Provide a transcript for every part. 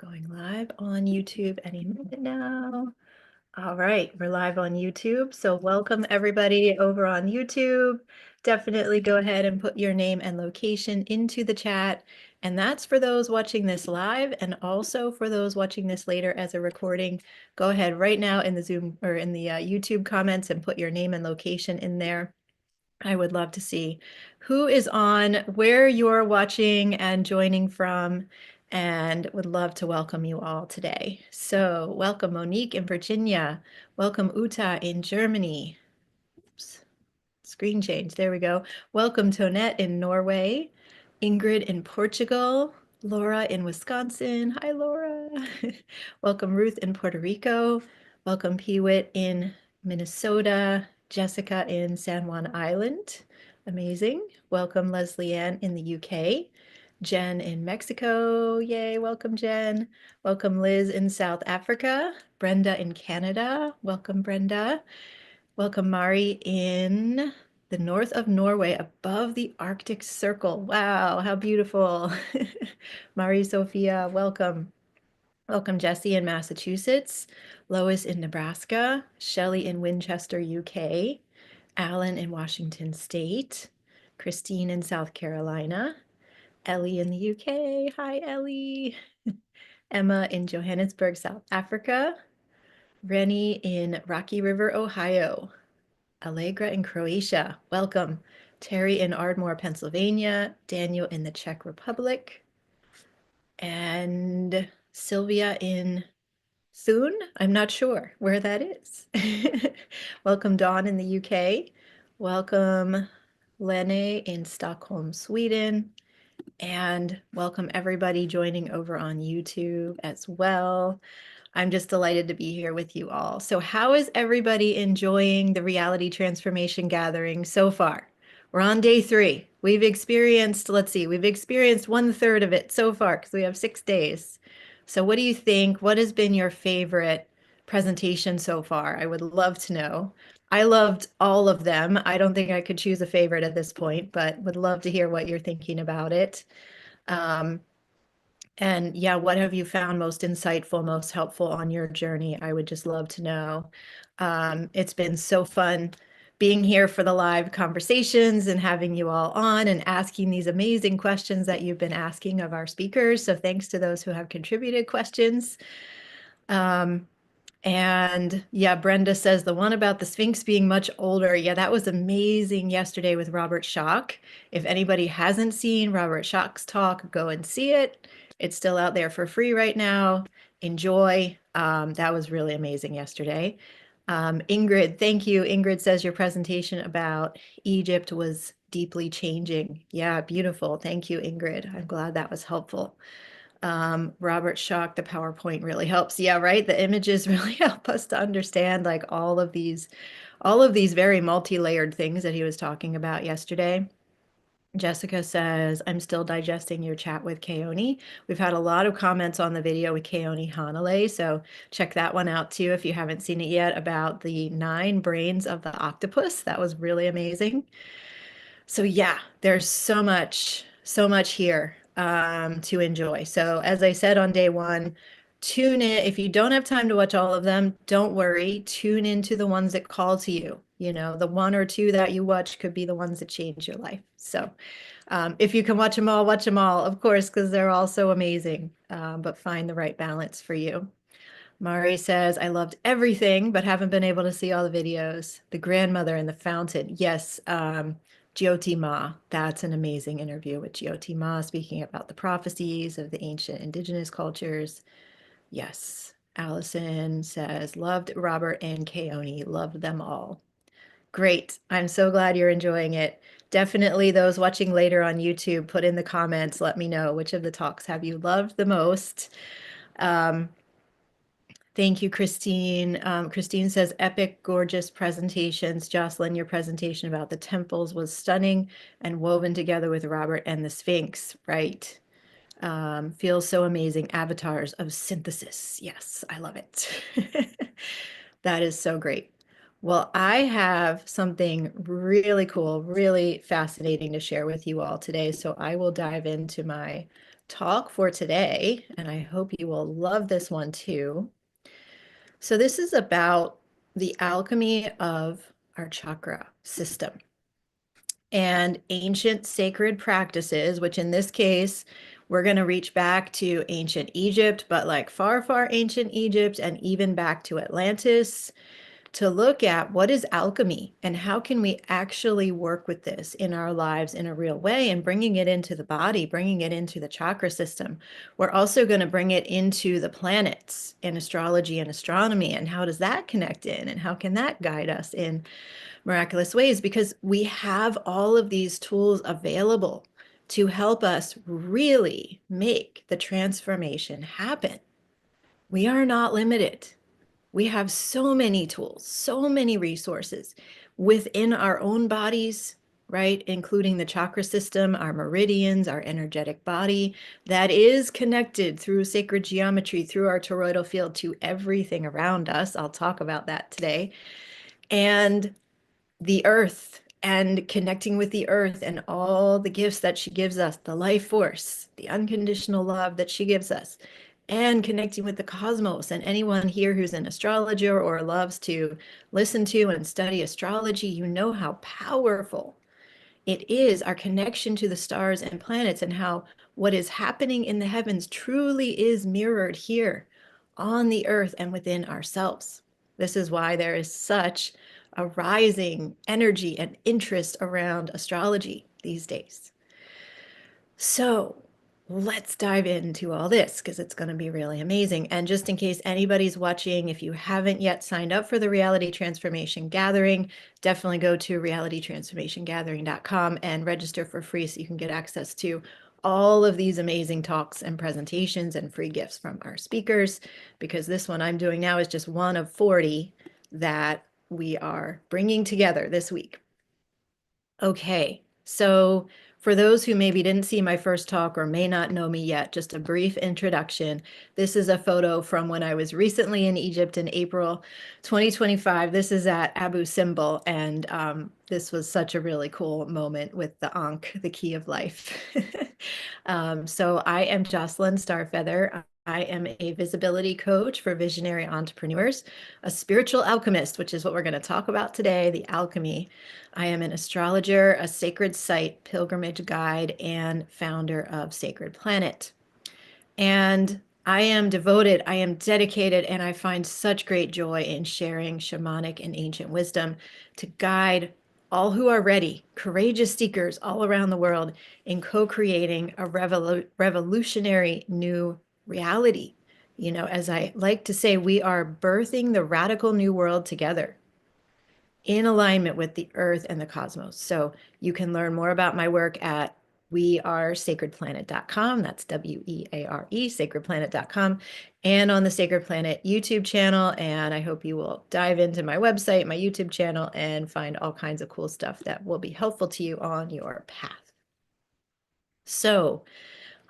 Going live on YouTube any minute now. All right, we're live on YouTube. So welcome everybody over on YouTube. Definitely go ahead and put your name and location into the chat. And that's for those watching this live and also for those watching this later as a recording. Go ahead right now in the Zoom or in the YouTube comments and put your name and location in there. I would love to see who is on, where you're watching and joining from, and would love to welcome you all today. So welcome Monique in Virginia. Welcome Uta in Germany. Oops, screen change, there we go. Welcome Tonette in Norway. Ingrid in Portugal. Laura in Wisconsin. Hi, Laura. Welcome Ruth in Puerto Rico. Welcome Peewit in Minnesota. Jessica in San Juan Island. Amazing. Welcome Leslie Ann in the UK. Jen in Mexico. Yay, welcome Jen. Welcome Liz in South Africa. Brenda in Canada. Welcome Brenda. Welcome Mari in the north of Norway above the Arctic Circle. Wow, how beautiful. Mari Sophia, welcome. Welcome Jesse in Massachusetts, Lois in Nebraska, Shelley in Winchester, UK, Alan in Washington State, Christine in South Carolina, Ellie in the UK. Hi, Ellie. Emma in Johannesburg, South Africa, Rennie in Rocky River, Ohio, Allegra in Croatia. Welcome. Terry in Ardmore, Pennsylvania, Daniel in the Czech Republic, and Sylvia in Thun. I'm not sure where that is. Welcome, Dawn in the UK. Welcome, Lene in Stockholm, Sweden. And welcome everybody joining over on YouTube as well. I'm just delighted to be here with you all. So how is everybody enjoying the reality transformation gathering so far? We're on day 3. We've experienced, let's see, we've experienced 1/3 of it so far because we have 6 days. So what do you think? What has been your favorite presentation so far? I would love to know. I loved all of them. I don't think I could choose a favorite at this point, but would love to hear what you're thinking about it. And yeah, what have you found most insightful, most helpful on your journey? I would just love to know. It's been so fun being here for the live conversations and having you all on and asking these amazing questions that you've been asking of our speakers. So thanks to those who have contributed questions. And yeah, Brenda says the one about the Sphinx being much older. Yeah, that was amazing yesterday with Robert Schoch. If anybody hasn't seen Robert Schoch's talk, go and see it. It's still out there for free right now. Enjoy. That was really amazing yesterday. Ingrid, thank you. Ingrid says your presentation about Egypt was deeply changing. Yeah, beautiful. Thank you, Ingrid. I'm glad that was helpful. Robert Schoch, the PowerPoint really helps. Yeah, right. The images really help us to understand like all of these very multi-layered things that he was talking about yesterday. Jessica says, I'm still digesting your chat with Keone. We've had a lot of comments on the video with Keone Hanalei, so check that one out too if you haven't seen it yet, about the 9 brains of the octopus. That was really amazing. So yeah, there's so much here to enjoy. So as I said on day 1, tune in. If you don't have time to watch all of them, don't worry. Tune into the ones that call to you. You know, the 1 or 2 that you watch could be the ones that change your life. So if you can watch them all, of course, because they're all so amazing. But find the right balance for you. Mari says, I loved everything, but haven't been able to see all the videos. The grandmother and the fountain. Yes, Jyoti Ma. That's an amazing interview with Jyoti Ma, speaking about the prophecies of the ancient indigenous cultures. Yes. Allison says, loved Robert and Keone. Loved them all. Great. I'm so glad you're enjoying it. Definitely those watching later on YouTube, put in the comments. Let me know which of the talks have you loved the most. Thank you, Christine. Christine says, epic, gorgeous presentations. Jocelyn, your presentation about the temples was stunning and woven together with Robert and the Sphinx, right? Feels so amazing. Avatars of synthesis. Yes, I love it. That is so great. Well, I have something really cool, really fascinating to share with you all today. So I will dive into my talk for today, and I hope you will love this one too. So this is about the alchemy of our chakra system and ancient sacred practices, which in this case, we're going to reach back to ancient Egypt, but like far, far ancient Egypt and even back to Atlantis to look at what is alchemy and how can we actually work with this in our lives in a real way and bringing it into the body, bringing it into the chakra system. We're also going to bring it into the planets in astrology and astronomy. And how does that connect in and how can that guide us in miraculous ways? Because we have all of these tools available to help us really make the transformation happen. We are not limited. We have so many tools, so many resources within our own bodies, right? Including the chakra system, our meridians, our energetic body that is connected through sacred geometry, through our toroidal field to everything around us. I'll talk about that today. And the earth and connecting with the earth and all the gifts that she gives us, the life force, the unconditional love that she gives us, and connecting with the cosmos. And anyone here who's an astrologer or loves to listen to and study astrology, you know how powerful it is, our connection to the stars and planets, and how what is happening in the heavens truly is mirrored here on the earth and within ourselves. This is why there is such a rising energy and interest around astrology these days. So let's dive into all this because it's going to be really amazing. And just in case anybody's watching, if you haven't yet signed up for the Reality Transformation Gathering, definitely go to realitytransformationgathering.com and register for free so you can get access to all of these amazing talks and presentations and free gifts from our speakers, because this one I'm doing now is just one of 40 that we are bringing together this week. Okay, so for those who maybe didn't see my first talk or may not know me yet, just a brief introduction. This is a photo from when I was recently in Egypt in April 2025. This is at Abu Simbel, and this was such a really cool moment with the Ankh, the key of life. So I am Jocelyn Starfeather. I am a visibility coach for visionary entrepreneurs, a spiritual alchemist, which is what we're going to talk about today, the alchemy. I am an astrologer, a sacred site pilgrimage guide, and founder of Sacred Planet. And I am devoted, I am dedicated, and I find such great joy in sharing shamanic and ancient wisdom to guide all who are ready, courageous seekers all around the world, in co-creating a revolutionary new reality. You know, as I like to say, we are birthing the radical new world together in alignment with the earth and the cosmos. So you can learn more about my work at wearesacredplanet.com. That's WEARE, sacredplanet.com, and on the Sacred Planet YouTube channel. And I hope you will dive into my website, my YouTube channel, and find all kinds of cool stuff that will be helpful to you on your path. So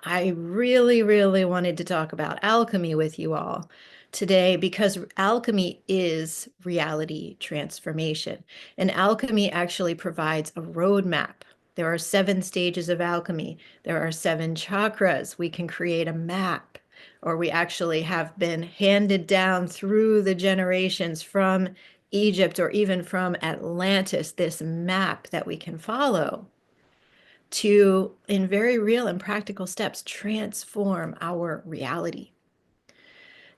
I really, really wanted to talk about alchemy with you all today because alchemy is reality transformation. And alchemy actually provides a roadmap. There are 7 stages of alchemy. There are 7 chakras. We can create a map, or we actually have been handed down through the generations from Egypt or even from Atlantis, this map that we can follow to, in very real and practical steps, transform our reality.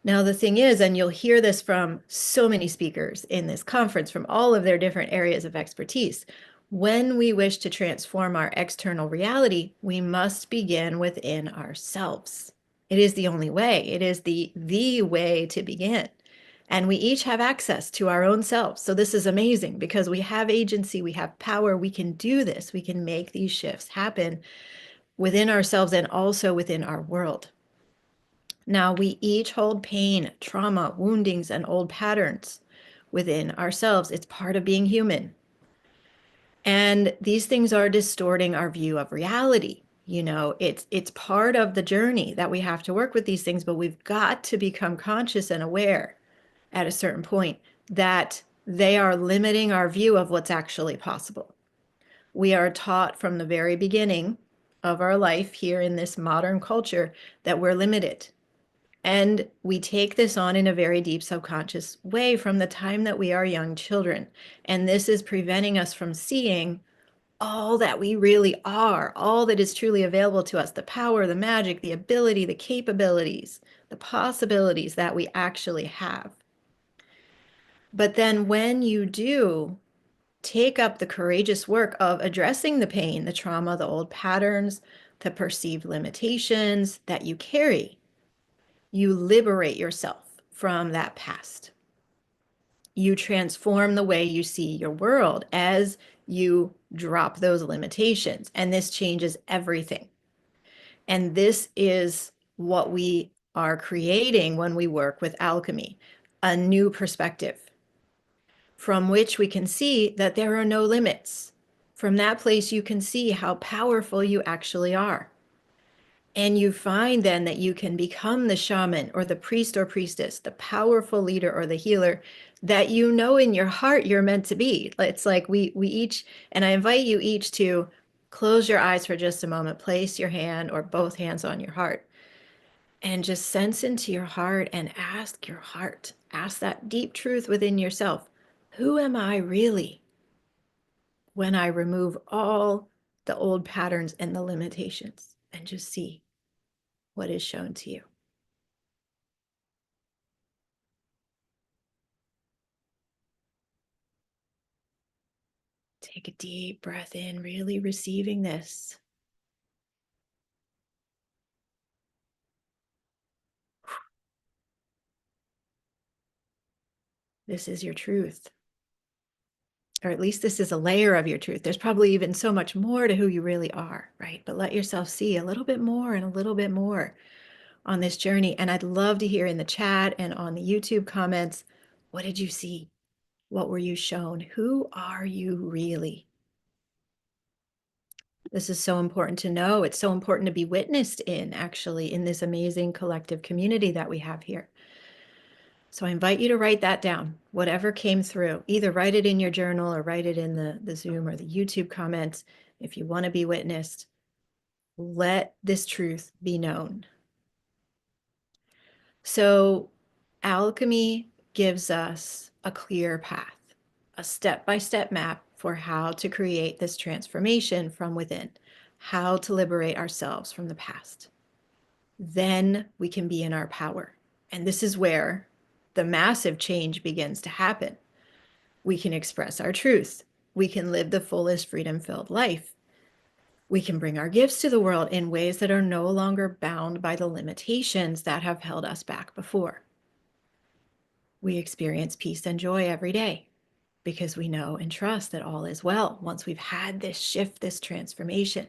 Now, the thing is, and you'll hear this from so many speakers in this conference from all of their different areas of expertise, when we wish to transform our external reality, we must begin within ourselves. It is the only way. It is the way to begin. And we each have access to our own selves. So this is amazing because we have agency, we have power, we can do this, we can make these shifts happen within ourselves and also within our world. Now, we each hold pain, trauma, woundings, and old patterns within ourselves. It's part of being human. And these things are distorting our view of reality. You know, it's part of the journey that we have to work with these things, but we've got to become conscious and aware at a certain point that they are limiting our view of what's actually possible. We are taught from the very beginning of our life here in this modern culture that we're limited. And we take this on in a very deep subconscious way from the time that we are young children. And this is preventing us from seeing all that we really are, all that is truly available to us, the power, the magic, the ability, the capabilities, the possibilities that we actually have. But then when you do take up the courageous work of addressing the pain, the trauma, the old patterns, the perceived limitations that you carry, you liberate yourself from that past. You transform the way you see your world as you drop those limitations, and this changes everything. And this is what we are creating when we work with alchemy, a new perspective from which we can see that there are no limits. From that place, you can see how powerful you actually are. And you find then that you can become the shaman or the priest or priestess, the powerful leader or the healer that you know in your heart you're meant to be. It's like we each, and I invite you each to close your eyes for just a moment, place your hand or both hands on your heart, and just sense into your heart and ask your heart, ask that deep truth within yourself. Who am I really when I remove all the old patterns and the limitations, and just see what is shown to you? Take a deep breath in, really receiving this. This is your truth. Or at least this is a layer of your truth. There's probably even so much more to who you really are, right? But let yourself see a little bit more and a little bit more on this journey. And I'd love to hear in the chat and on the YouTube comments, what did you see? What were you shown? Who are you really? This is so important to know. It's so important to be witnessed in, actually, in this amazing collective community that we have here. So I invite you to write that down, whatever came through. Either write it in your journal or write it in the Zoom or the YouTube comments. If you want to be witnessed, let this truth be known. So alchemy gives us a clear path, a step-by-step map for how to create this transformation from within, how to liberate ourselves from the past. Then we can be in our power. And this is where the massive change begins to happen. We can express our truth. We can live the fullest freedom-filled life. We can bring our gifts to the world in ways that are no longer bound by the limitations that have held us back before. We experience peace and joy every day because we know and trust that all is well once we've had this shift, this transformation.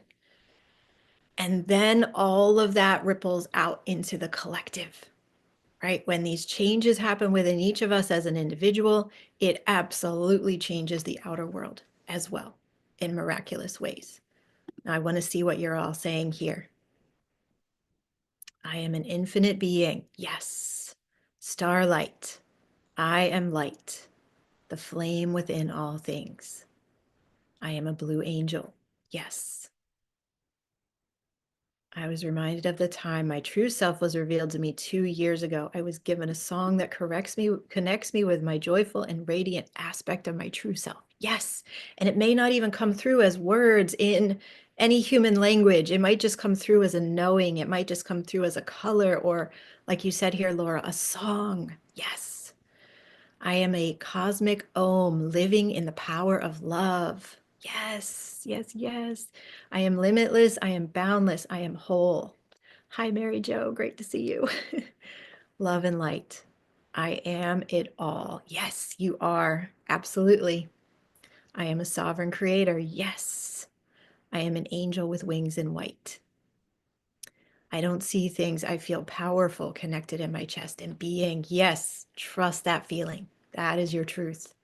And then all of that ripples out into the collective, right? When these changes happen within each of us as an individual, it absolutely changes the outer world as well in miraculous ways. Now, I want to see what you're all saying here. I am an infinite being. Yes. Starlight. I am light, the flame within all things. I am a blue angel. Yes. I was reminded of the time my true self was revealed to me 2 years ago. I was given a song that connects me with my joyful and radiant aspect of my true self. Yes. And it may not even come through as words in any human language. It might just come through as a knowing. It might just come through as a color, or like you said here, Laura, a song. Yes. I am a cosmic Om living in the power of love. Yes, yes, yes. I am limitless. I am boundless. I am whole. Hi, Mary Jo. Great to see you. Love and light. I am it all. Yes, you are. Absolutely. I am a sovereign creator. Yes. I am an angel with wings in white. I don't see things. I feel powerful, connected in my chest and being. Yes, trust that feeling. That is your truth.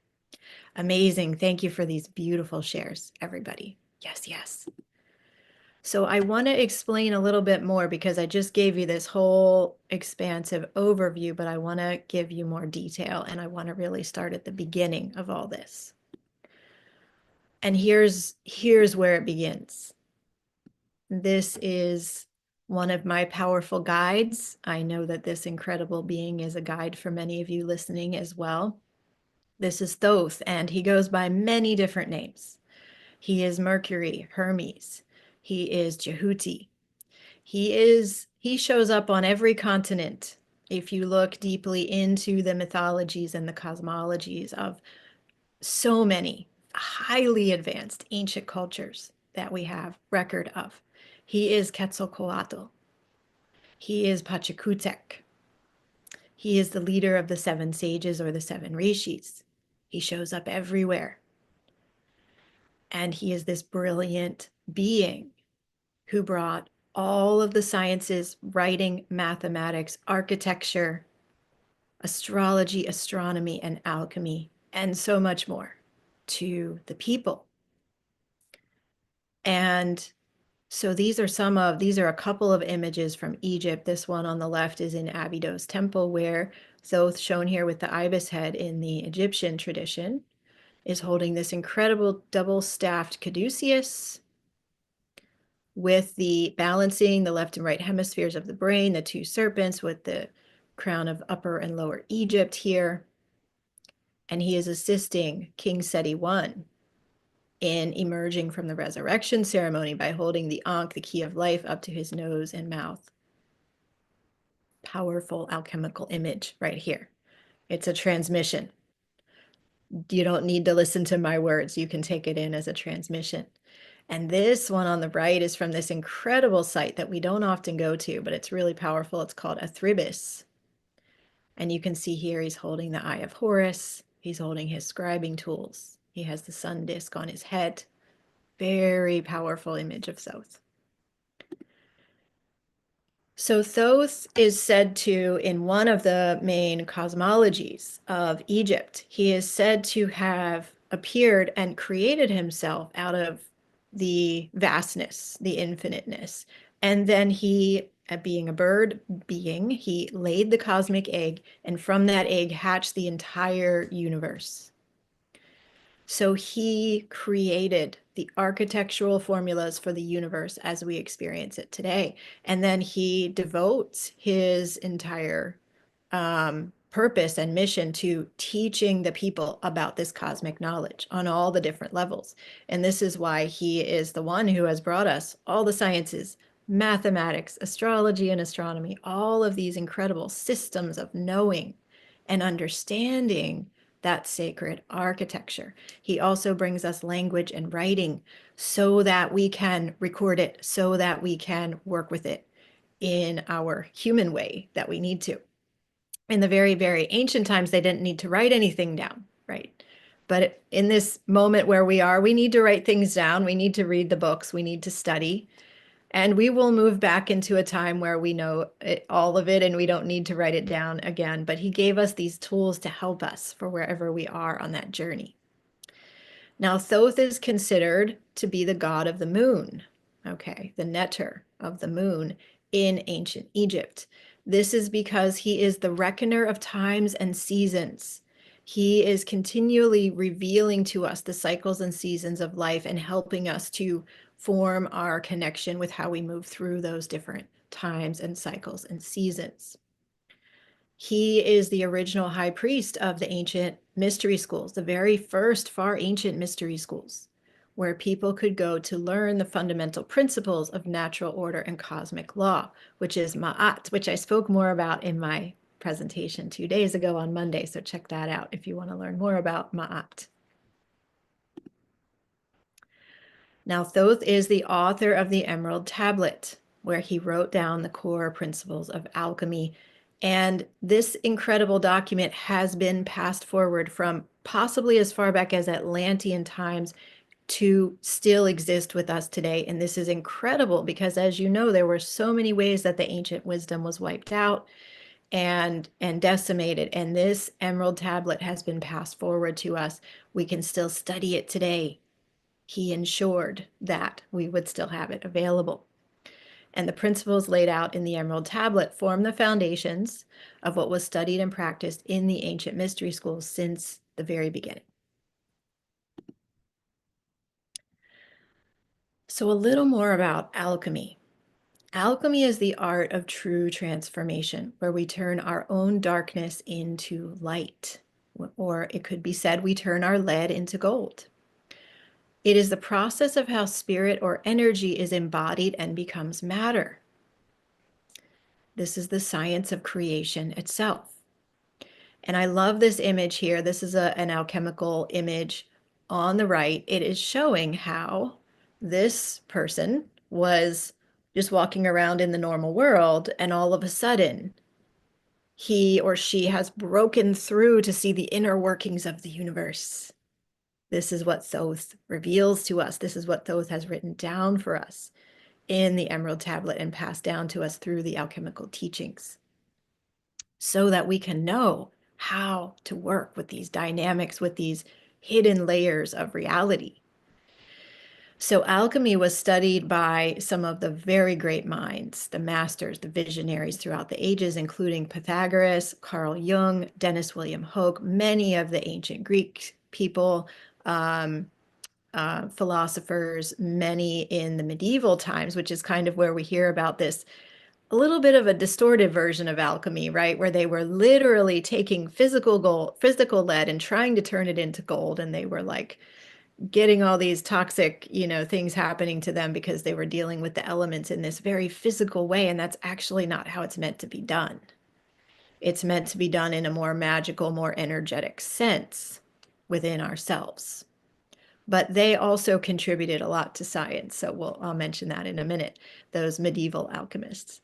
Amazing. Thank you for these beautiful shares, everybody. Yes, yes. So I want to explain a little bit more because I just gave you this whole expansive overview, but I want to give you more detail, and I want to really start at the beginning of all this. And here's where it begins. This is one of my powerful guides. I know that this incredible being is a guide for many of you listening as well. This is Thoth, and he goes by many different names. He is Mercury, Hermes. He is Jehuti. He shows up on every continent. If you look deeply into the mythologies and the cosmologies of so many highly advanced ancient cultures that we have record of. He is Quetzalcoatl. He is Pachacutec. He is the leader of the seven sages or the seven rishis. He shows up everywhere. And he is this brilliant being who brought all of the sciences, writing, mathematics, architecture, astrology, astronomy, and alchemy, and so much more to the people. And so these are a couple of images from Egypt. This one on the left is in Abydos Temple, where Thoth, shown here with the ibis head in the Egyptian tradition, is holding this incredible double-staffed caduceus with the balancing the left and right hemispheres of the brain, the two serpents with the crown of Upper and Lower Egypt here. And he is assisting King Seti I in emerging from the resurrection ceremony by holding the Ankh, the key of life, up to his nose and mouth. Powerful alchemical image right here. It's a transmission. You don't need to listen to my words. You can take it in as a transmission. And this one on the right is from this incredible site that we don't often go to, but it's really powerful. It's called Athribis. And you can see here he's holding the Eye of Horus. He's holding his scribing tools. He has the sun disk on his head. Very powerful image of Thoth. So Thoth is said to, in one of the main cosmologies of Egypt, he is said to have appeared and created himself out of the vastness, the infiniteness. And then he, being a bird being, he laid the cosmic egg, and from that egg hatched the entire universe. So he created the architectural formulas for the universe as we experience it today. And then he devotes his entire purpose and mission to teaching the people about this cosmic knowledge on all the different levels. And this is why he is the one who has brought us all the sciences, mathematics, astrology, and astronomy, all of these incredible systems of knowing and understanding that sacred architecture. He also brings us language and writing so that we can record it, so that we can work with it in our human way that we need to. In the very, very ancient times, they didn't need to write anything down, right? But in this moment where we are, we need to write things down. We need to read the books. We need to study. And we will move back into a time where we know all of it and we don't need to write it down again. But he gave us these tools to help us for wherever we are on that journey. Now, Thoth is considered to be the god of the moon, okay, the neter of the moon in ancient Egypt. This is because he is the reckoner of times and seasons. He is continually revealing to us the cycles and seasons of life and helping us to form our connection with how we move through those different times and cycles and seasons. He is the original high priest of the ancient mystery schools, the very first far ancient mystery schools, where people could go to learn the fundamental principles of natural order and cosmic law, which is Ma'at, which I spoke more about in my presentation 2 days ago on Monday. So check that out if you want to learn more about Ma'at. Now, Thoth is the author of the Emerald Tablet, where he wrote down the core principles of alchemy. And this incredible document has been passed forward from possibly as far back as Atlantean times to still exist with us today. And this is incredible because, as you know, there were so many ways that the ancient wisdom was wiped out and decimated. And this Emerald Tablet has been passed forward to us. We can still study it today. He ensured that we would still have it available. And the principles laid out in the Emerald Tablet form the foundations of what was studied and practiced in the ancient mystery schools since the very beginning. So a little more about alchemy. Alchemy is the art of true transformation, where we turn our own darkness into light, or it could be said we turn our lead into gold. It is the process of how spirit or energy is embodied and becomes matter. This is the science of creation itself. And I love this image here. This is an alchemical image on the right. It is showing how this person was just walking around in the normal world, and all of a sudden, he or she has broken through to see the inner workings of the universe. This is what Thoth reveals to us. This is what Thoth has written down for us in the Emerald Tablet and passed down to us through the alchemical teachings, so that we can know how to work with these dynamics, with these hidden layers of reality. So alchemy was studied by some of the very great minds, the masters, the visionaries throughout the ages, including Pythagoras, Carl Jung, Dennis William Hoke, many of the ancient Greek people, philosophers, many in the medieval times, which is kind of where we hear about this a little bit of a distorted version of alchemy, right? Where they were literally taking physical gold, physical lead and trying to turn it into gold. And they were like getting all these toxic, things happening to them because they were dealing with the elements in this very physical way. And that's actually not how it's meant to be done. It's meant to be done in a more magical, more energetic sense within ourselves. But they also contributed a lot to science. So I'll mention that in a minute, those medieval alchemists.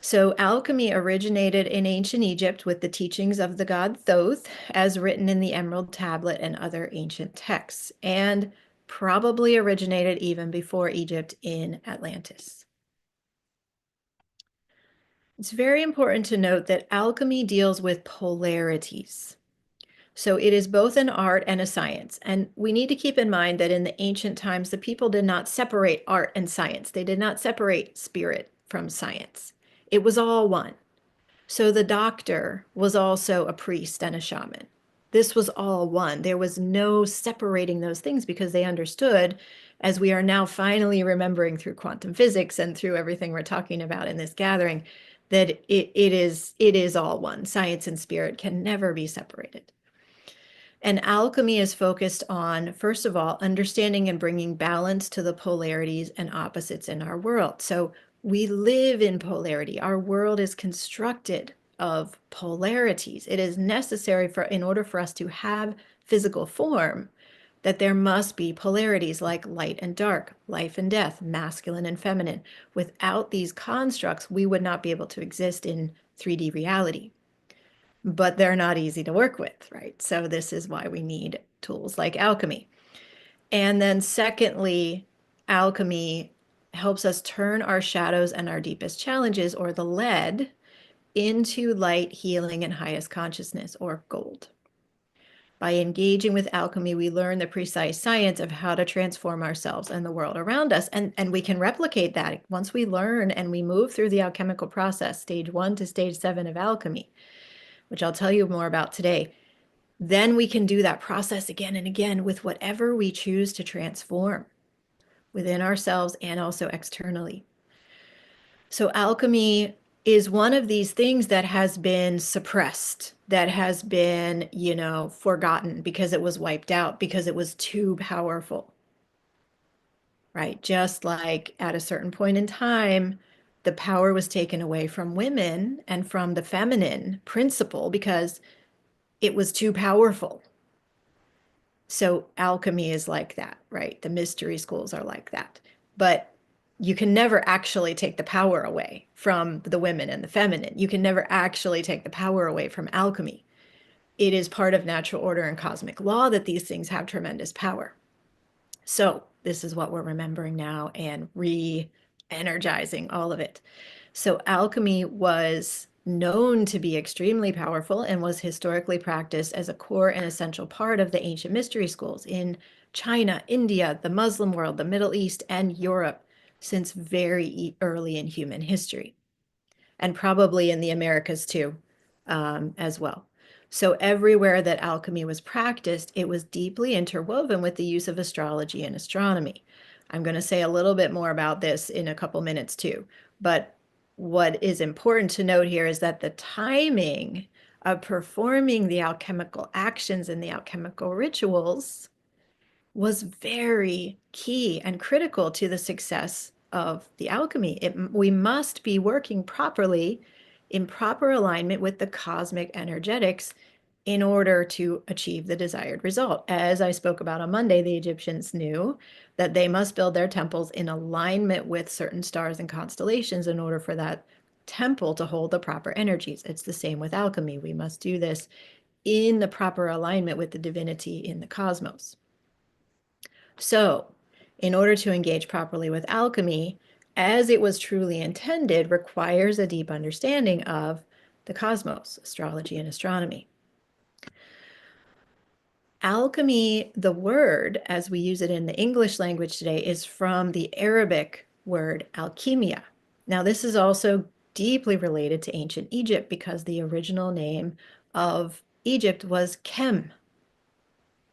So alchemy originated in ancient Egypt with the teachings of the god Thoth, as written in the Emerald Tablet and other ancient texts, and probably originated even before Egypt in Atlantis. It's very important to note that alchemy deals with polarities. So it is both an art and a science. And we need to keep in mind that in the ancient times, the people did not separate art and science. They did not separate spirit from science. It was all one. So the doctor was also a priest and a shaman. This was all one. There was no separating those things because they understood, as we are now finally remembering through quantum physics and through everything we're talking about in this gathering, that it is all one. Science and spirit can never be separated. And alchemy is focused on, first of all, understanding and bringing balance to the polarities and opposites in our world. So we live in polarity. Our world is constructed of polarities. It is necessary in order for us to have physical form, that there must be polarities like light and dark, life and death, masculine and feminine. Without these constructs, we would not be able to exist in 3D reality. But they're not easy to work with, right? So this is why we need tools like alchemy. And then secondly, alchemy helps us turn our shadows and our deepest challenges, or the lead, into light, healing, and highest consciousness, or gold. By engaging with alchemy, we learn the precise science of how to transform ourselves and the world around us. And we can replicate that once we learn and we move through the alchemical process, stage 1 to stage 7 of alchemy, which I'll tell you more about today. Then we can do that process again and again with whatever we choose to transform within ourselves and also externally. So alchemy is one of these things that has been suppressed, that has been, forgotten because it was wiped out, because it was too powerful, right? Just like at a certain point in time, the power was taken away from women and from the feminine principle because it was too powerful. So alchemy is like that, right? The mystery schools are like that. But you can never actually take the power away from the women and the feminine. You can never actually take the power away from alchemy. It is part of natural order and cosmic law that these things have tremendous power. So this is what we're remembering now and re-energizing all of it. So alchemy was known to be extremely powerful and was historically practiced as a core and essential part of the ancient mystery schools in China, India, the Muslim world, the Middle East, and Europe since very early in human history, and probably in the Americas too, as well. So everywhere that alchemy was practiced, it was deeply interwoven with the use of astrology and astronomy. I'm going to say a little bit more about this in a couple minutes too. But what is important to note here is that the timing of performing the alchemical actions and the alchemical rituals was very key and critical to the success of the alchemy. We must be working properly in proper alignment with the cosmic energetics in order to achieve the desired result. As I spoke about on Monday, the Egyptians knew that they must build their temples in alignment with certain stars and constellations in order for that temple to hold the proper energies. It's the same with alchemy. We must do this in the proper alignment with the divinity in the cosmos. So, in order to engage properly with alchemy, as it was truly intended, requires a deep understanding of the cosmos, astrology, and astronomy. Alchemy, the word, as we use it in the English language today, is from the Arabic word alchemia. Now, this is also deeply related to ancient Egypt because the original name of Egypt was Kem.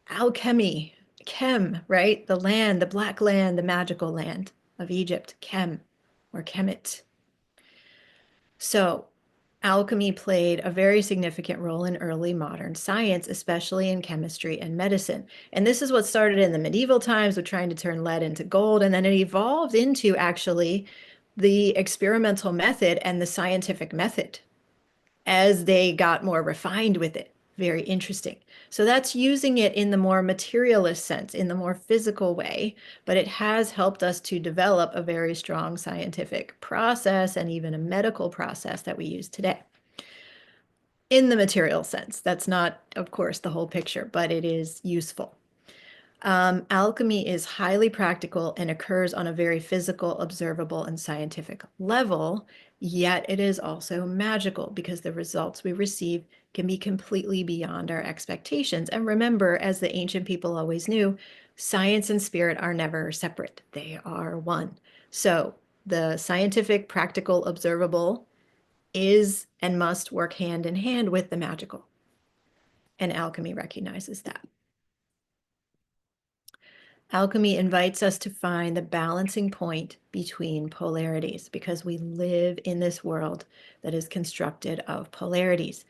Alchemy, Kem, right? The land, the black land, the magical land of Egypt, Kem or Kemet. So, alchemy played a very significant role in early modern science, especially in chemistry and medicine. And this is what started in the medieval times with trying to turn lead into gold. And then it evolved into actually the experimental method and the scientific method as they got more refined with it. Very interesting. So that's using it in the more materialist sense, in the more physical way, but it has helped us to develop a very strong scientific process and even a medical process that we use today. In the material sense, that's not, of course, the whole picture, but it is useful. Alchemy is highly practical and occurs on a very physical, observable, and scientific level, yet it is also magical because the results we receive can be completely beyond our expectations. And remember, as the ancient people always knew, science and spirit are never separate. They are one. So the scientific, practical, observable is and must work hand in hand with the magical. And alchemy recognizes that. Alchemy invites us to find the balancing point between polarities because we live in this world that is constructed of polarities.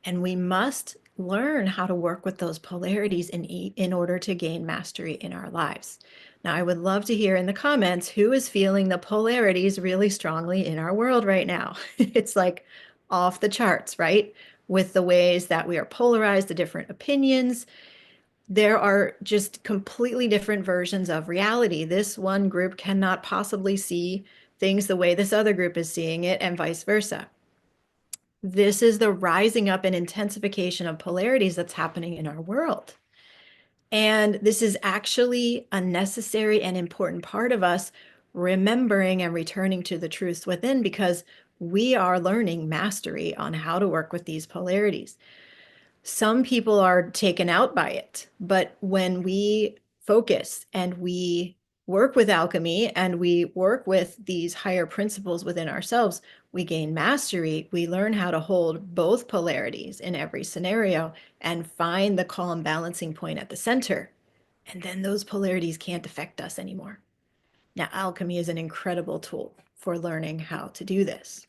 And we must learn how to work with those polarities in order to gain mastery in our lives. Now, I would love to hear in the comments who is feeling the polarities really strongly in our world right now. It's like off the charts, right? With the ways that we are polarized, the different opinions. There are just completely different versions of reality. This one group cannot possibly see things the way this other group is seeing it, and vice versa. This is the rising up and intensification of polarities that's happening in our world. And this is actually a necessary and important part of us remembering and returning to the truths within because we are learning mastery on how to work with these polarities. Some people are taken out by it, but when we focus and we work with alchemy and we work with these higher principles within ourselves, we gain mastery. We learn how to hold both polarities in every scenario and find the calm balancing point at the center. And then those polarities can't affect us anymore. Now, alchemy is an incredible tool for learning how to do this.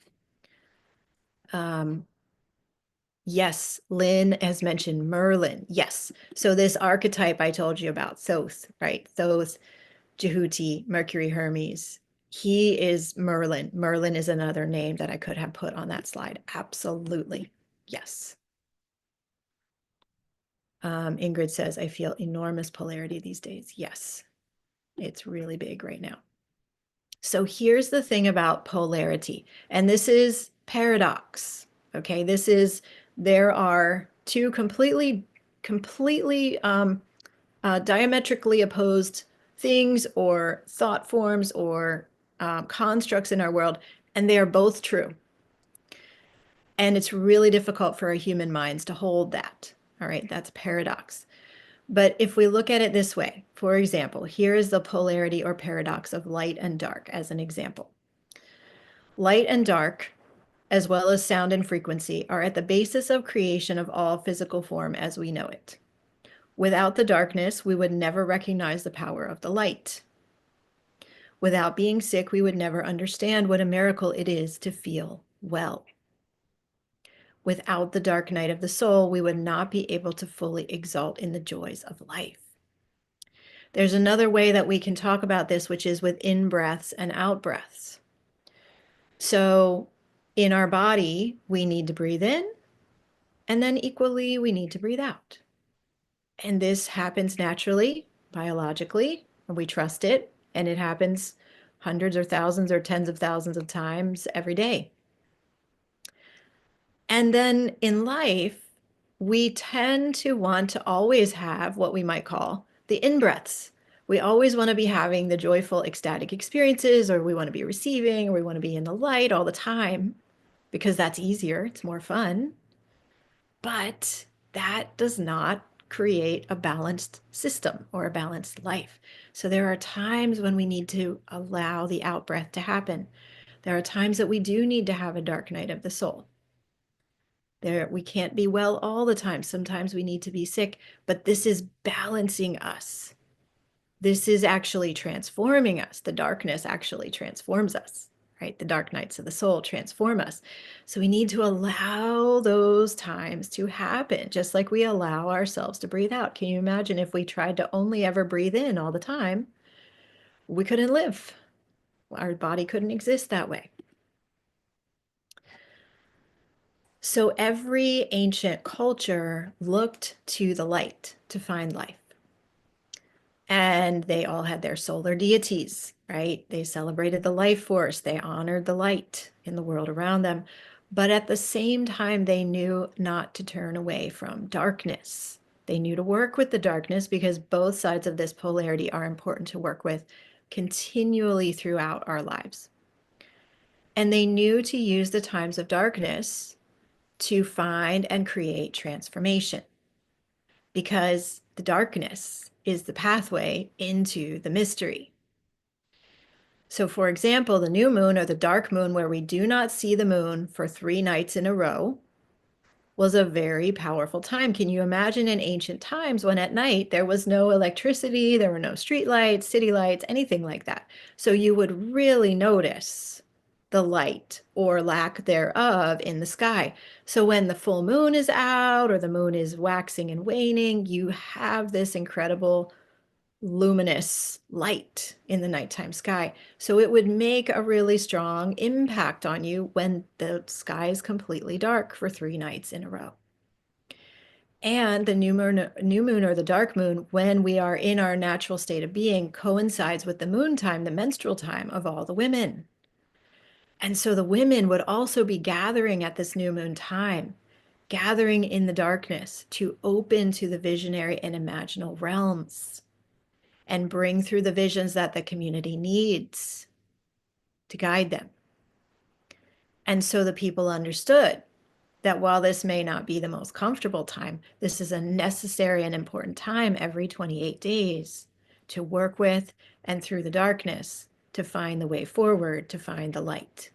Yes, Lynn has mentioned Merlin. Yes. So this archetype I told you about, Thoth, right? Thoth, Jehuti, Mercury, Hermes. He is Merlin. Merlin is another name that I could have put on that slide. Absolutely. Yes. Ingrid says, I feel enormous polarity these days. Yes, it's really big right now. So here's the thing about polarity, and this is paradox. Okay, there are two completely diametrically opposed things or thought forms or constructs in our world, and they are both true. And it's really difficult for our human minds to hold that. All right, that's paradox. But if we look at it this way, for example, here is the polarity or paradox of light and dark as an example. Light and dark, as well as sound and frequency, are at the basis of creation of all physical form as we know it. Without the darkness, we would never recognize the power of the light. Without being sick, we would never understand what a miracle it is to feel well. Without the dark night of the soul, we would not be able to fully exalt in the joys of life. There's another way that we can talk about this, which is with in-breaths and out-breaths. So in our body, we need to breathe in, and then equally, we need to breathe out. And this happens naturally, biologically, and we trust it, and it happens hundreds or thousands or tens of thousands of times every day. And then in life, we tend to want to always have what we might call the in-breaths. We always want to be having the joyful, ecstatic experiences, or we want to be receiving, or we want to be in the light all the time because that's easier, it's more fun. But that does not create a balanced system or a balanced life. So there are times when we need to allow the out-breath to happen. There are times that we do need to have a dark night of the soul. We can't be well all the time. Sometimes we need to be sick, but this is balancing us. This is actually transforming us. The darkness actually transforms us, right? The dark nights of the soul transform us. So we need to allow those times to happen, just like we allow ourselves to breathe out. Can you imagine if we tried to only ever breathe in all the time? We couldn't live. Our body couldn't exist that way. So every ancient culture looked to the light to find life. And they all had their solar deities, right? They celebrated the life force. They honored the light in the world around them. But at the same time, they knew not to turn away from darkness. They knew to work with the darkness because both sides of this polarity are important to work with continually throughout our lives. And they knew to use the times of darkness to find and create transformation, because the darkness is the pathway into the mystery. So for example, the new moon or the dark moon, where we do not see the moon for 3 nights in a row, was a very powerful time. Can you imagine in ancient times when at night there was no electricity, there were no street lights, city lights, anything like that. So you would really notice the light or lack thereof in the sky. So when the full moon is out or the moon is waxing and waning, you have this incredible luminous light in the nighttime sky. So it would make a really strong impact on you when the sky is completely dark for 3 nights in a row. And the new moon or the dark moon, when we are in our natural state of being, coincides with the moon time, the menstrual time of all the women. And so the women would also be gathering at this new moon time, gathering in the darkness to open to the visionary and imaginal realms and bring through the visions that the community needs to guide them. And so the people understood that while this may not be the most comfortable time, this is a necessary and important time every 28 days to work with and through the darkness to find the way forward, to find the light.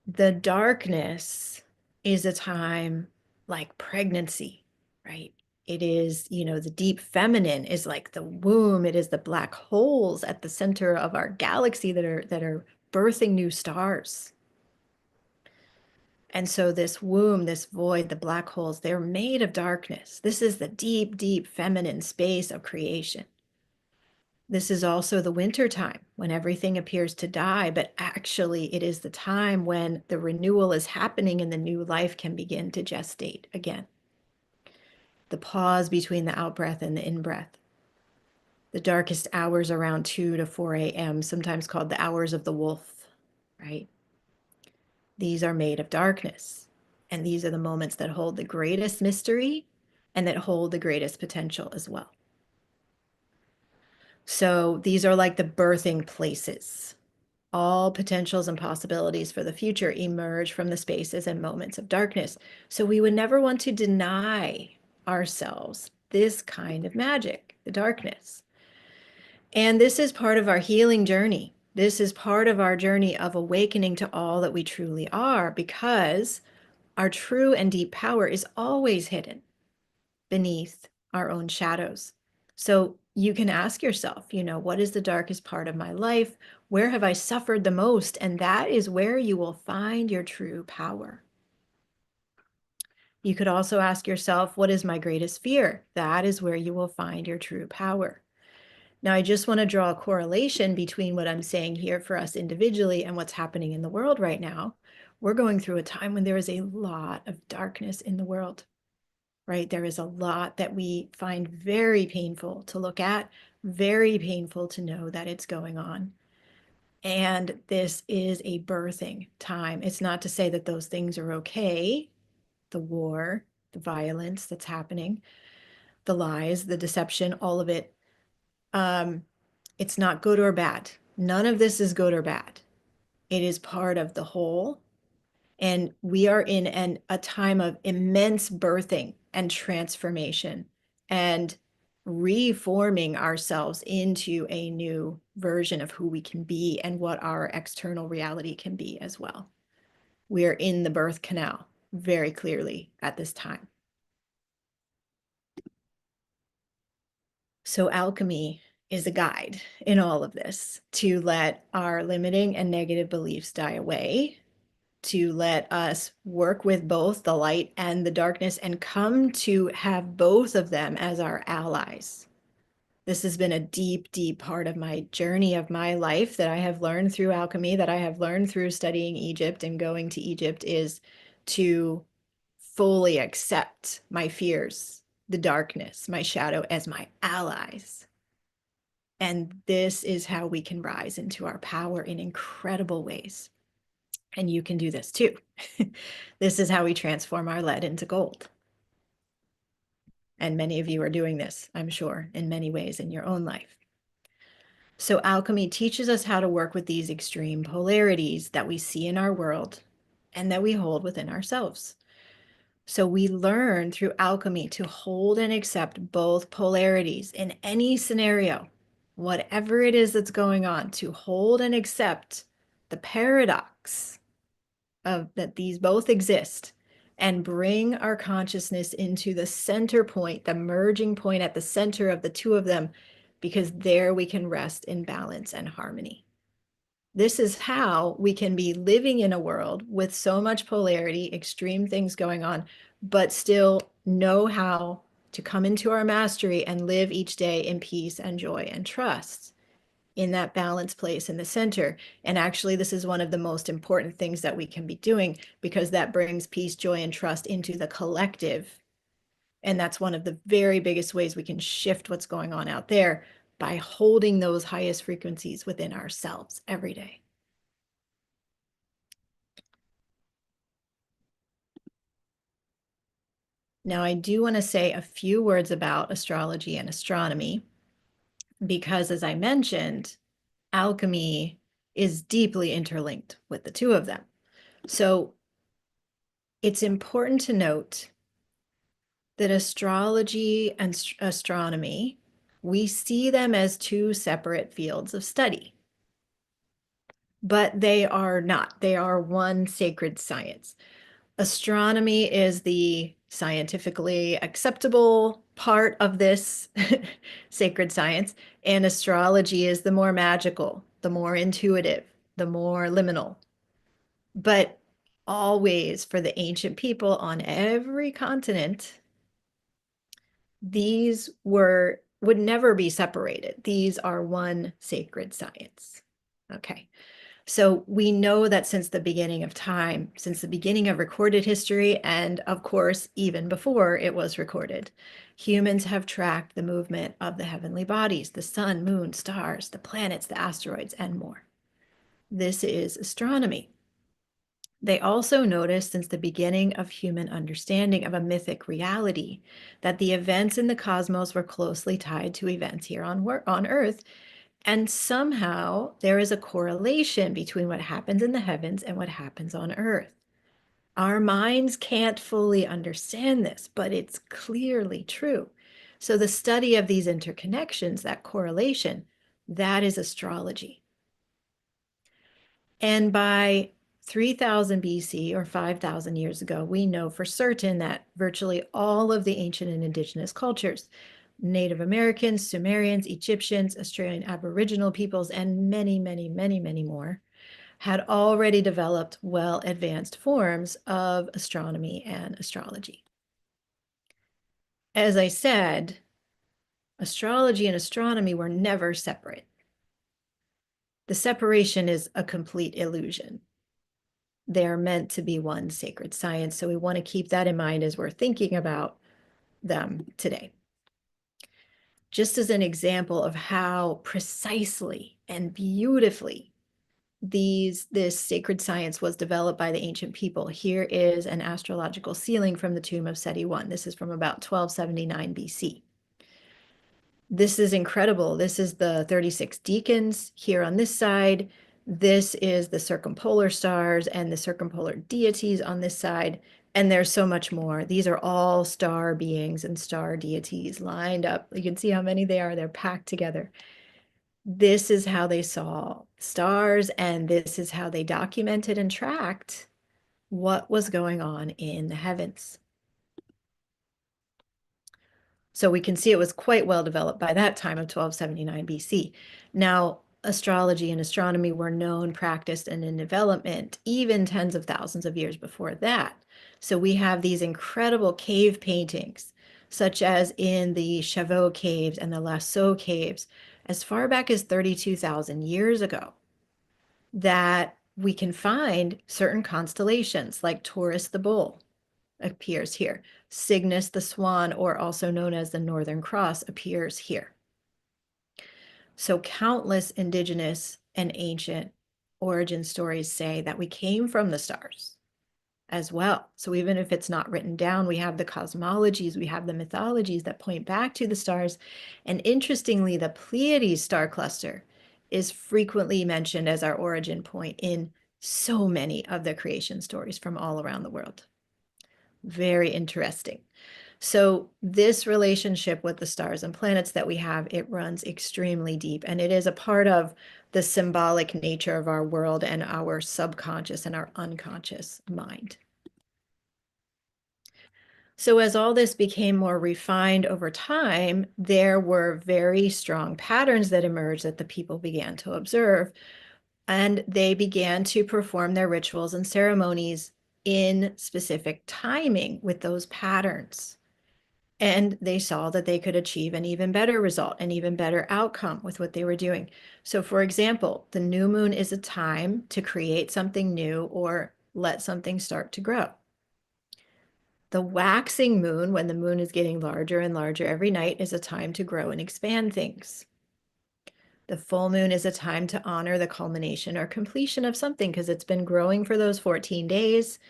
The darkness is a time like pregnancy, right? It is, the deep feminine is like the womb. It is the black holes at the center of our galaxy that are birthing new stars. And so this womb, this void, the black holes, they're made of darkness. This is the deep, deep feminine space of creation. This is also the winter time when everything appears to die, but actually it is the time when the renewal is happening and the new life can begin to gestate again. The pause between the out-breath and the in-breath. The darkest hours around 2 to 4 a.m., sometimes called the hours of the wolf, right? These are made of darkness. And these are the moments that hold the greatest mystery and that hold the greatest potential as well. So these are like the birthing places. All potentials and possibilities for the future emerge from the spaces and moments of darkness. So we would never want to deny ourselves this kind of magic, the darkness. And this is part of our healing journey. This is part of our journey of awakening to all that we truly are, because our true and deep power is always hidden beneath our own shadows. So you can ask yourself, what is the darkest part of my life? Where have I suffered the most? And that is where you will find your true power. You could also ask yourself, what is my greatest fear? That is where you will find your true power. Now, I just want to draw a correlation between what I'm saying here for us individually and what's happening in the world right now. We're going through a time when there is a lot of darkness in the world, right? There is a lot that we find very painful to look at, very painful to know that it's going on. And this is a birthing time. It's not to say that those things are okay, the war, the violence that's happening, the lies, the deception, all of it. It's not good or bad. None of this is good or bad. It is part of the whole. And we are in a time of immense birthing and transformation and reforming ourselves into a new version of who we can be and what our external reality can be as well. We are in the birth canal very clearly at this time. So alchemy is a guide in all of this to let our limiting and negative beliefs die away, to let us work with both the light and the darkness and come to have both of them as our allies. This has been a deep, deep part of my journey of my life that I have learned through alchemy, that I have learned through studying Egypt and going to Egypt, is to fully accept my fears, the darkness, my shadow as my allies. And this is how we can rise into our power in incredible ways. And you can do this too. This is how we transform our lead into gold. And many of you are doing this, I'm sure, in many ways in your own life. So alchemy teaches us how to work with these extreme polarities that we see in our world and that we hold within ourselves. So we learn through alchemy to hold and accept both polarities in any scenario, whatever it is that's going on, to hold and accept the paradox of that these both exist and bring our consciousness into the center point, the merging point at the center of the two of them, because there we can rest in balance and harmony. This is how we can be living in a world with so much polarity, extreme things going on, but still know how to come into our mastery and live each day in peace and joy and trust in that balanced place in the center. And actually, this is one of the most important things that we can be doing, because that brings peace, joy, and trust into the collective. And that's one of the very biggest ways we can shift what's going on out there, by holding those highest frequencies within ourselves every day. Now, I do want to say a few words about astrology and astronomy, because as I mentioned, alchemy is deeply interlinked with the two of them. So it's important to note that astrology and astronomy, we see them as two separate fields of study, but they are not. They are one sacred science. Astronomy is the scientifically acceptable part of this sacred science, and astrology is the more magical, the more intuitive, the more liminal. But always, for the ancient people on every continent, these would never be separated. These are one sacred science. Okay. So we know that since the beginning of time, since the beginning of recorded history, and of course, even before it was recorded, humans have tracked the movement of the heavenly bodies, the sun, moon, stars, the planets, the asteroids, and more. This is astronomy. They also noticed since the beginning of human understanding of a mythic reality that the events in the cosmos were closely tied to events here on Earth, and somehow there is a correlation between what happens in the heavens and what happens on Earth. Our minds can't fully understand this, but it's clearly true. So the study of these interconnections, that correlation, that is astrology. And by 3000 BC or 5000 years ago, we know for certain that virtually all of the ancient and indigenous cultures, Native Americans, Sumerians, Egyptians, Australian Aboriginal peoples, and many, many, many, many more had already developed well-advanced forms of astronomy and astrology. As I said, astrology and astronomy were never separate. The separation is a complete illusion. They're meant to be one sacred science, so we want to keep that in mind as we're thinking about them today. Just as an example of how precisely and beautifully this sacred science was developed by the ancient people, here is an astrological ceiling from the tomb of Seti I. This is from about 1279 BC. This is incredible. This is the 36 deacons here on this side. This is the circumpolar stars and the circumpolar deities on this side. And there's so much more. These are all star beings and star deities lined up. You can see how many they are. They're packed together. This is how they saw stars, and this is how they documented and tracked what was going on in the heavens. So we can see it was quite well developed by that time of 1279 BC. Now, astrology and astronomy were known, practiced, and in development even tens of thousands of years before that. So we have these incredible cave paintings, such as in the Chavot caves and the Lascaux caves, as far back as 32,000 years ago, that we can find certain constellations like Taurus the Bull appears here. Cygnus the Swan, or also known as the Northern Cross, appears here. So countless indigenous and ancient origin stories say that we came from the stars as well. So even if it's not written down, we have the cosmologies, we have the mythologies that point back to the stars. And interestingly, the Pleiades star cluster is frequently mentioned as our origin point in so many of the creation stories from all around the world. Very interesting. So this relationship with the stars and planets that we have, it runs extremely deep, and it is a part of the symbolic nature of our world and our subconscious and our unconscious mind. So as all this became more refined over time, there were very strong patterns that emerged that the people began to observe, and they began to perform their rituals and ceremonies in specific timing with those patterns. And they saw that they could achieve an even better result, an even better outcome with what they were doing. So for example, the new moon is a time to create something new or let something start to grow. The waxing moon, when the moon is getting larger and larger every night, is a time to grow and expand things. The full moon is a time to honor the culmination or completion of something because it's been growing for those 14 days.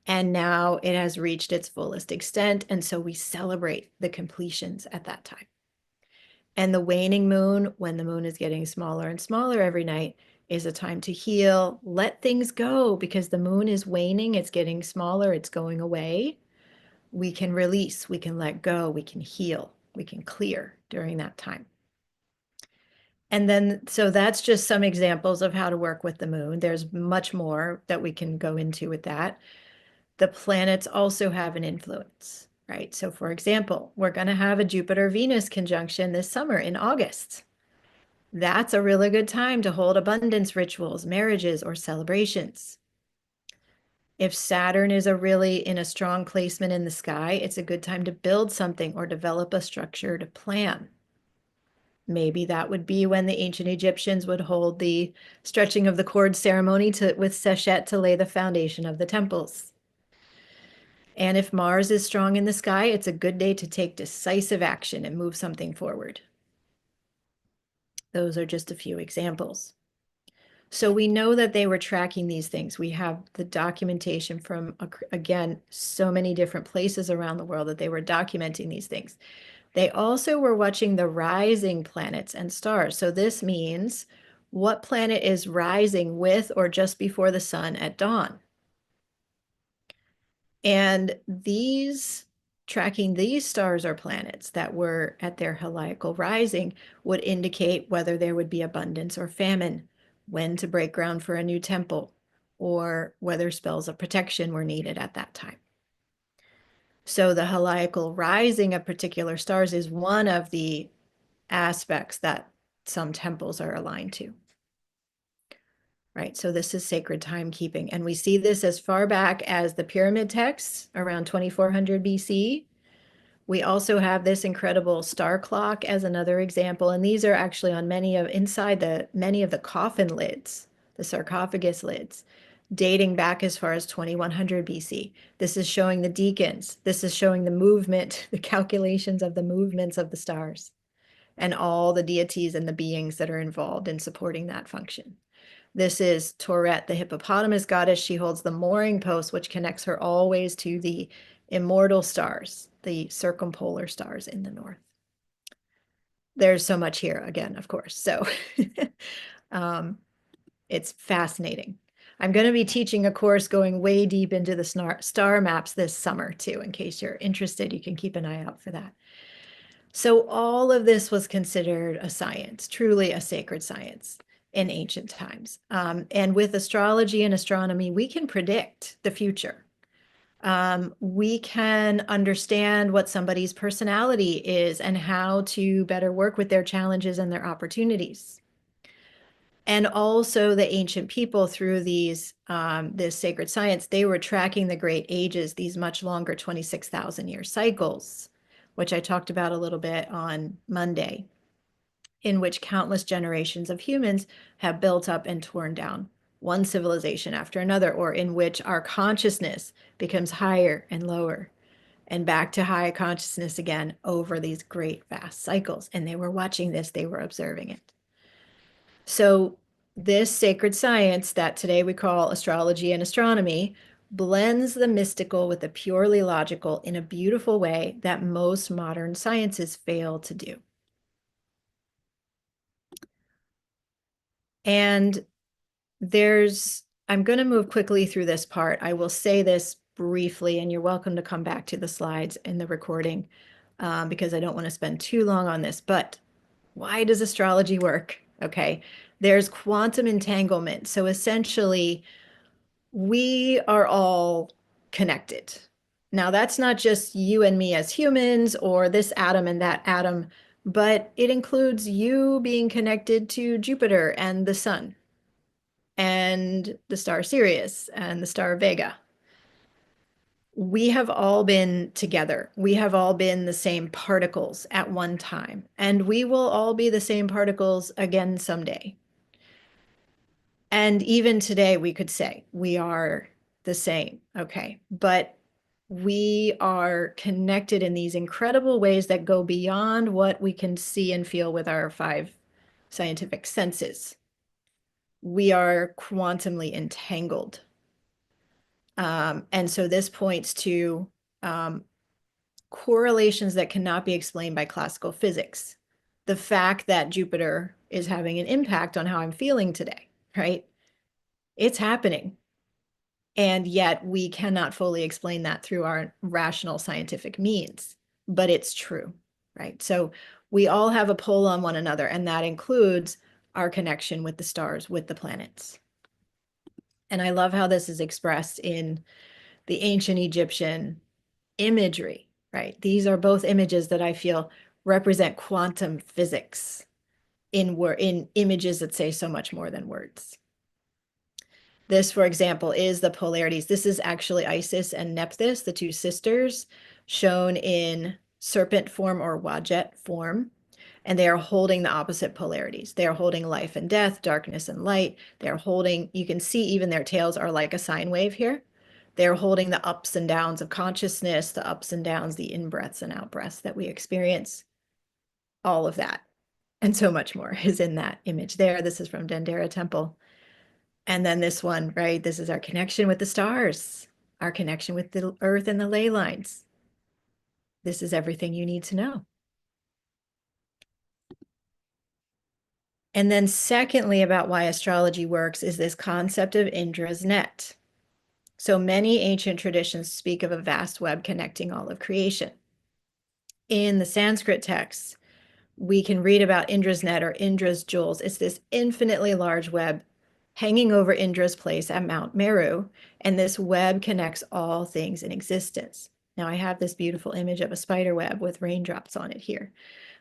And now it has reached its fullest extent. And so we celebrate the completions at that time. And the waning moon, when the moon is getting smaller and smaller every night, is a time to heal, let things go because the moon is waning, it's getting smaller, it's going away. We can release, we can let go, we can heal, we can clear during that time. And then, so that's just some examples of how to work with the moon. There's much more that we can go into with that. The planets also have an influence, right? So for example, we're going to have a Jupiter-Venus conjunction this summer in August. That's a really good time to hold abundance rituals, marriages, or celebrations. If Saturn is in a strong placement in the sky, it's a good time to build something or develop a structured plan. Maybe that would be when the ancient Egyptians would hold the stretching of the cord ceremony with Sechet to lay the foundation of the temples. And if Mars is strong in the sky, it's a good day to take decisive action and move something forward. Those are just a few examples. So we know that they were tracking these things. We have the documentation from, again, so many different places around the world that they were documenting these things. They also were watching the rising planets and stars. So this means what planet is rising with or just before the sun at dawn. And tracking these stars or planets that were at their heliacal rising would indicate whether there would be abundance or famine, when to break ground for a new temple, or whether spells of protection were needed at that time. So the heliacal rising of particular stars is one of the aspects that some temples are aligned to. Right, so this is sacred timekeeping, and we see this as far back as the pyramid texts around 2400 BC. We also have this incredible star clock as another example, and these are actually on many of the coffin lids, the sarcophagus lids, dating back as far as 2100 BC. This is showing the deacons. This is showing the movement, the calculations of the movements of the stars, and all the deities and the beings that are involved in supporting that function. This is Tourette, the hippopotamus goddess. She holds the mooring post, which connects her always to the immortal stars, the circumpolar stars in the north. There's so much here again, of course. So it's fascinating. I'm going to be teaching a course going way deep into the star maps this summer too. In case you're interested, you can keep an eye out for that. So all of this was considered a science, truly a sacred science in ancient times. And with astrology and astronomy, we can predict the future. We can understand what somebody's personality is and how to better work with their challenges and their opportunities. And also the ancient people through this sacred science, they were tracking the great ages, these much longer 26,000 year cycles, which I talked about a little bit on Monday, in which countless generations of humans have built up and torn down one civilization after another, or in which our consciousness becomes higher and lower and back to high consciousness again over these great vast cycles. And they were watching this, they were observing it. So this sacred science that today we call astrology and astronomy blends the mystical with the purely logical in a beautiful way that most modern sciences fail to do. And I'm going to move quickly through this part. I will say this briefly, and you're welcome to come back to the slides in the recording because I don't want to spend too long on this. But why does astrology work? Okay, there's quantum entanglement. So essentially, we are all connected. Now, that's not just you and me as humans or this atom and that atom, but it includes you being connected to Jupiter and the sun and the star Sirius and the star Vega. We have all been together. We have all been the same particles at one time, and we will all be the same particles again someday. And even today, we could say we are the same, okay? But we are connected in these incredible ways that go beyond what we can see and feel with our five scientific senses. We are quantumly entangled. And so this points to correlations that cannot be explained by classical physics. The fact that Jupiter is having an impact on how I'm feeling today, right? It's happening. And yet we cannot fully explain that through our rational scientific means, but it's true, right? So we all have a pull on one another, and that includes our connection with the stars, with the planets. And I love how this is expressed in the ancient Egyptian imagery, right? These are both images that I feel represent quantum physics in images that say so much more than words. This, for example, is the polarities. This is actually Isis and Nephthys, the two sisters, shown in serpent form or Wadjet form. And they are holding the opposite polarities. They are holding life and death, darkness and light. They're holding, you can see even their tails are like a sine wave here. They're holding the ups and downs of consciousness, the ups and downs, the in-breaths and out-breaths that we experience. All of that and so much more is in that image there. This is from Dendera Temple. And then this one, right? This is our connection with the stars, our connection with the earth and the ley lines. This is everything you need to know. And then secondly, about why astrology works is this concept of Indra's net. So many ancient traditions speak of a vast web connecting all of creation. In the Sanskrit texts, we can read about Indra's net or Indra's jewels. It's this infinitely large web hanging over Indra's place at Mount Meru, and this web connects all things in existence. Now I have this beautiful image of a spider web with raindrops on it here.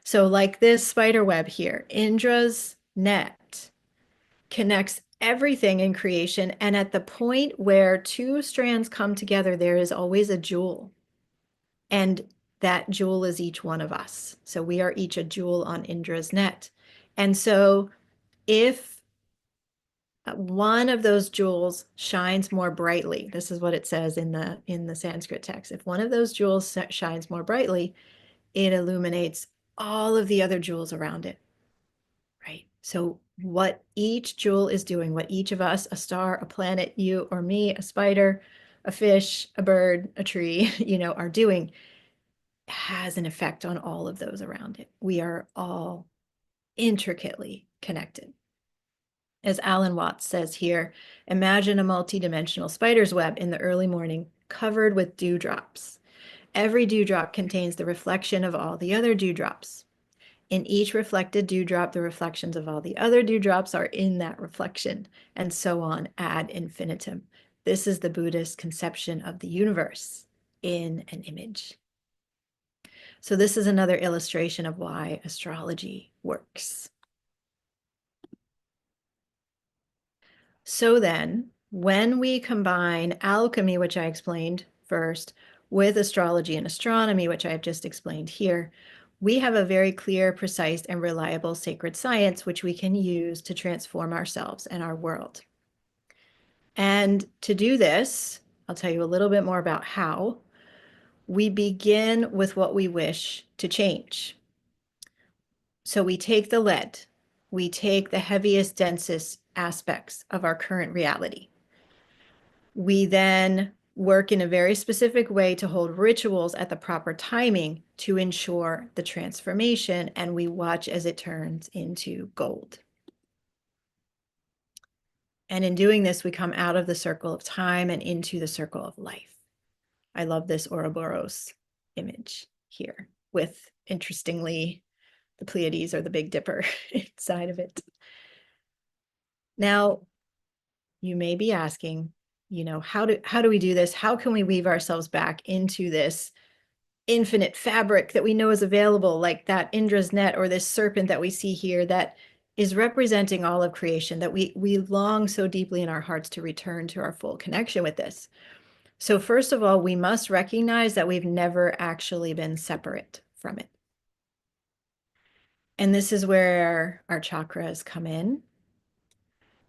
So like this spider web here, Indra's net connects everything in creation. And at the point where two strands come together, there is always a jewel. And that jewel is each one of us. So we are each a jewel on Indra's net. And so if one of those jewels shines more brightly, this is what it says in the Sanskrit text. If one of those jewels shines more brightly, it illuminates all of the other jewels around it. Right? So what each jewel is doing, what each of us, a star, a planet, you or me, a spider, a fish, a bird, a tree, are doing has an effect on all of those around it. We are all intricately connected. As Alan Watts says here, imagine a multidimensional spider's web in the early morning covered with dewdrops. Every dewdrop contains the reflection of all the other dewdrops. In each reflected dewdrop, the reflections of all the other dewdrops are in that reflection, and so on ad infinitum. This is the Buddhist conception of the universe in an image. So this is another illustration of why astrology works. So then, when we combine alchemy, which I explained first, with astrology and astronomy, which I have just explained here, we have a very clear, precise, and reliable sacred science, which we can use to transform ourselves and our world. And to do this, I'll tell you a little bit more about how. We begin with what we wish to change. So we take the lead, we take the heaviest, densest aspects of our current reality. We then work in a very specific way to hold rituals at the proper timing to ensure the transformation, and we watch as it turns into gold. And in doing this, we come out of the circle of time and into the circle of life. I love this Ouroboros image here with, interestingly, the Pleiades or the Big Dipper inside of it. Now, you may be asking, how do we do this? How can we weave ourselves back into this infinite fabric that we know is available, like that Indra's net or this serpent that we see here that is representing all of creation, that we long so deeply in our hearts to return to our full connection with this? So first of all, we must recognize that we've never actually been separate from it. And this is where our chakras come in.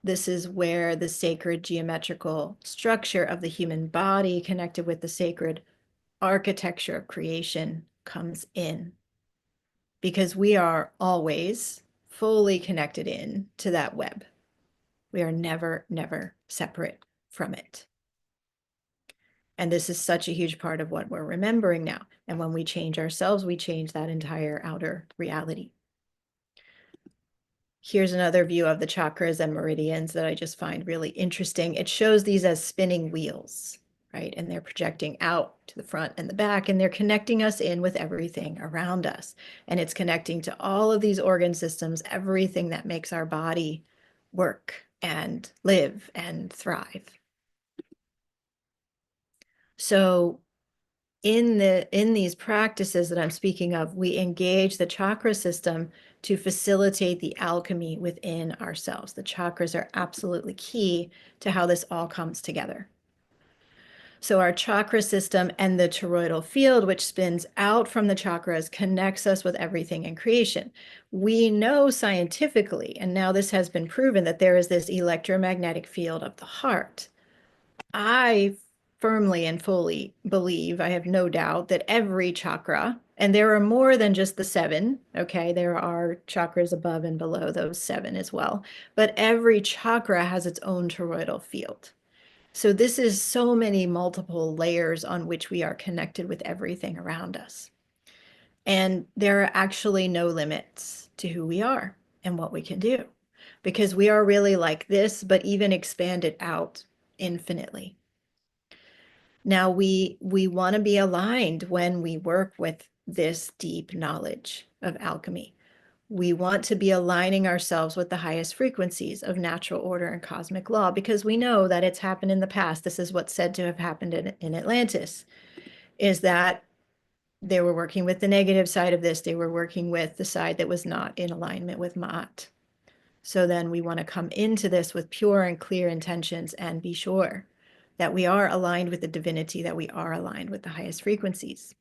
This is where the sacred geometrical structure of the human body connected with the sacred architecture of creation comes in. Because we are always fully connected in to that web. We are never, never separate from it. And this is such a huge part of what we're remembering now. And when we change ourselves, we change that entire outer reality. Here's another view of the chakras and meridians that I just find really interesting. It shows these as spinning wheels, right? And they're projecting out to the front and the back, and they're connecting us in with everything around us. And it's connecting to all of these organ systems, everything that makes our body work and live and thrive. So in these practices that I'm speaking of, we engage the chakra system to facilitate the alchemy within ourselves. The chakras are absolutely key to how this all comes together. So our chakra system and the toroidal field, which spins out from the chakras, connects us with everything in creation. We know scientifically, and now this has been proven, that there is this electromagnetic field of the heart. I firmly and fully believe, I have no doubt, that every chakra, and there are more than just the 7, okay? There are chakras above and below those 7 as well, but every chakra has its own toroidal field. So this is so many multiple layers on which we are connected with everything around us. And there are actually no limits to who we are and what we can do, because we are really like this, but even expanded out infinitely. Now, we want to be aligned when we work with this deep knowledge of alchemy. We want to be aligning ourselves with the highest frequencies of natural order and cosmic law, because we know that it's happened in the past. This is what's said to have happened in Atlantis. is that they were working with the negative side of this. They were working with the side that was not in alignment with Ma'at. So then we want to come into this with pure and clear intentions and be sure that we are aligned with the divinity, that we are aligned with the highest frequencies.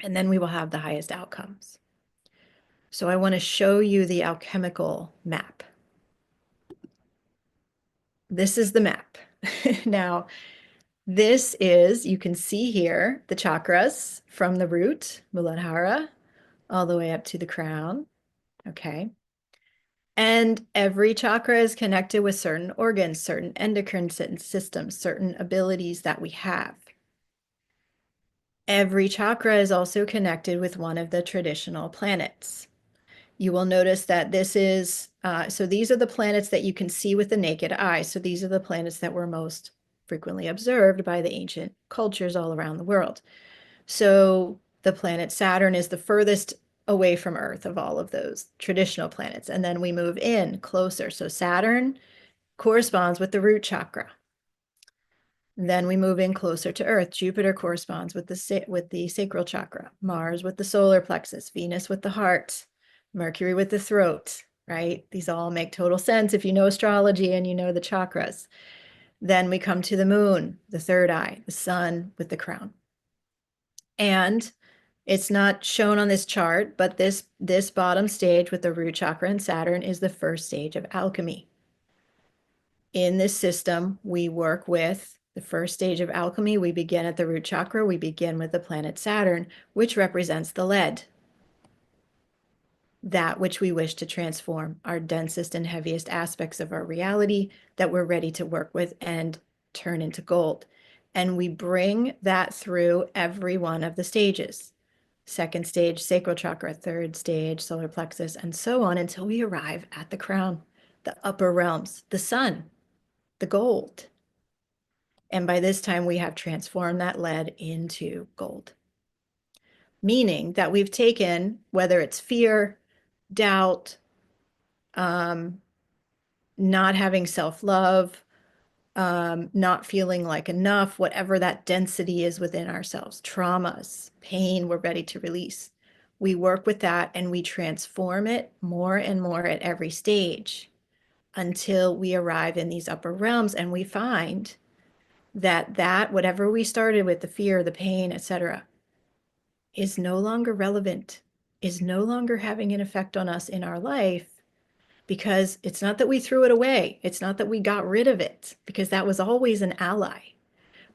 And then we will have the highest outcomes. So I want to show you the alchemical map. This is the map. Now, this is, you can see here, the chakras from the root, Muladhara, all the way up to the crown. Okay. And every chakra is connected with certain organs, certain endocrine systems, certain abilities that we have. Every chakra is also connected with one of the traditional planets. You will notice that this is, so these are the planets that you can see with the naked eye. So these are the planets that were most frequently observed by the ancient cultures all around the world. So the planet Saturn is the furthest away from Earth of all of those traditional planets. And then we move in closer. So Saturn corresponds with the root chakra. Then we move in closer to Earth. Jupiter corresponds with the sacral chakra, Mars with the solar plexus, Venus with the heart, Mercury with the throat, right? These all make total sense if you know astrology and you know the chakras. Then we come to the moon, the third eye, the sun with the crown. And it's not shown on this chart, but this bottom stage with the root chakra and Saturn is the first stage of alchemy. In this system, we work with the first stage of alchemy. We begin at the root chakra. We begin with the planet Saturn, which represents the lead, that which we wish to transform, our densest and heaviest aspects of our reality that we're ready to work with and turn into gold. And we bring that through every one of the stages. Second stage, sacral chakra, third stage, solar plexus, and so on until we arrive at the crown, the upper realms, the sun, the gold. And by this time, we have transformed that lead into gold, meaning that we've taken, whether it's fear, doubt, not having self-love, not feeling like enough, whatever that density is within ourselves, traumas, pain, we're ready to release. We work with that and we transform it more and more at every stage until we arrive in these upper realms and we find that whatever we started with, the fear, the pain, etc., is no longer relevant, is no longer having an effect on us in our life, because it's not that we threw it away. It's not that we got rid of it, because that was always an ally.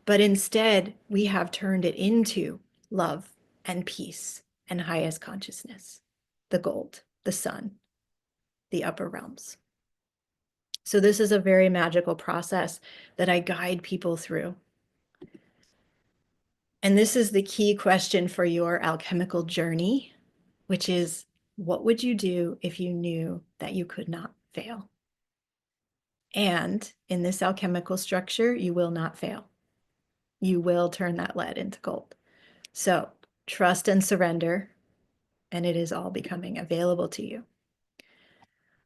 But instead, we have turned it into love and peace and highest consciousness, the gold, the sun, the upper realms. So this is a very magical process that I guide people through. And this is the key question for your alchemical journey, which is, what would you do if you knew that you could not fail? And in this alchemical structure, you will not fail. You will turn that lead into gold. So trust and surrender, and it is all becoming available to you.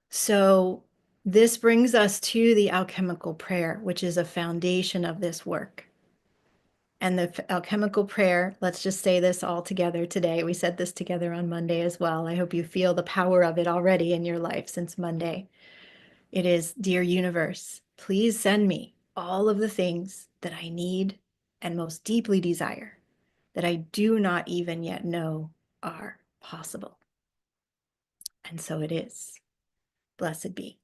So this brings us to the alchemical prayer, which is a foundation of this work. And the alchemical prayer, let's just say this all together today. We said this together on Monday as well. I hope you feel the power of it already in your life since Monday. It is, dear universe, please send me all of the things that I need and most deeply desire that I do not even yet know are possible. And so it is. Blessed be.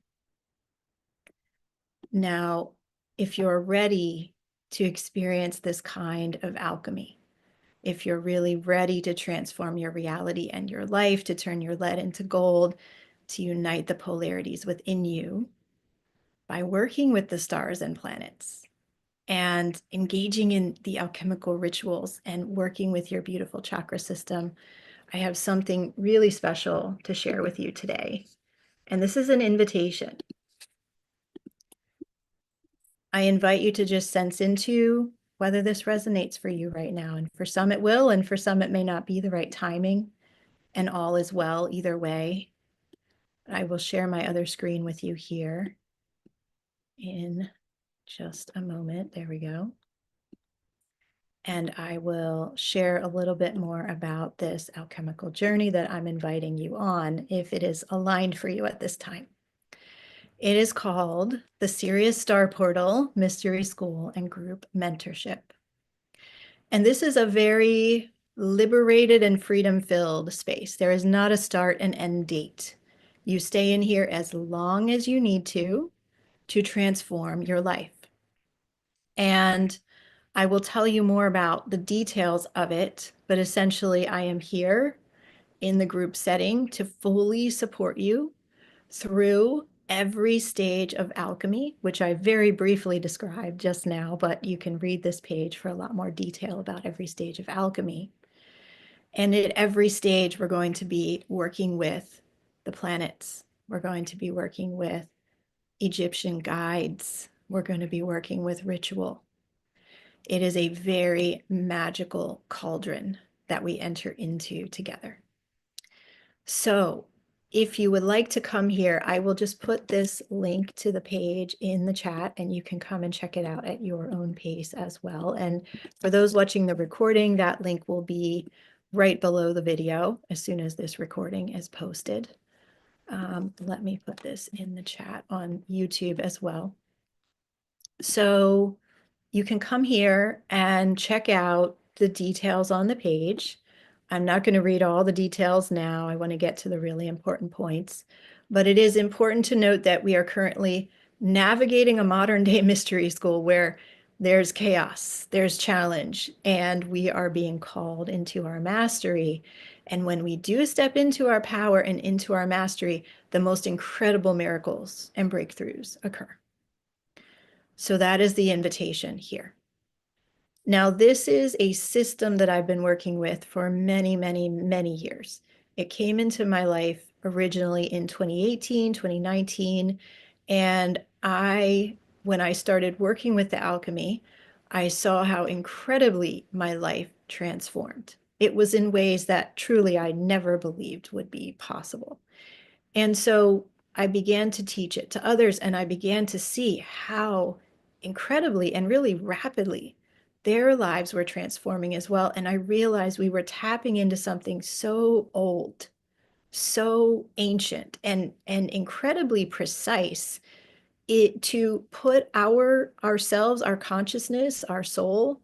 Now, if you're ready to experience this kind of alchemy, if you're really ready to transform your reality and your life, to turn your lead into gold, to unite the polarities within you by working with the stars and planets and engaging in the alchemical rituals and working with your beautiful chakra system, I have something really special to share with you today. And this is an invitation. I invite you to just sense into whether this resonates for you right now. And for some it will, and for some it may not be the right timing, and all is well either way. I will share my other screen with you here in just a moment. There we go. and I will share a little bit more about this alchemical journey that I'm inviting you on if it is aligned for you at this time. It is called the Sirius Star Portal Mystery School and Group Mentorship. And this is a very liberated and freedom-filled space. There is not a start and end date. You stay in here as long as you need to transform your life. And I will tell you more about the details of it, but essentially I am here in the group setting to fully support you through every stage of alchemy, which I very briefly described just now, but you can read this page for a lot more detail about every stage of alchemy. And at every stage, we're going to be working with the planets. We're going to be working with Egyptian guides. We're going to be working with ritual. It is a very magical cauldron that we enter into together. So if you would like to come here, I will just put this link to the page in the chat and you can come and check it out at your own pace as well. And for those watching the recording, that link will be right below the video as soon as this recording is posted. Let me put this in the chat on YouTube as well. So you can come here and check out the details on the page. I'm not going to read all the details now. I want to get to the really important points. But it is important to note that we are currently navigating a modern day mystery school where there's chaos, there's challenge, and we are being called into our mastery. And when we do step into our power and into our mastery, the most incredible miracles and breakthroughs occur. So that is the invitation here. Now, this is a system that I've been working with for many, many, many years. It came into my life originally in 2018, 2019. And when I started working with the alchemy, I saw how incredibly my life transformed. It was in ways that truly I never believed would be possible. And so I began to teach it to others, and I began to see how incredibly and really rapidly their lives were transforming as well. And I realized we were tapping into something so old, so ancient, and incredibly precise. To put ourselves, our consciousness, our soul,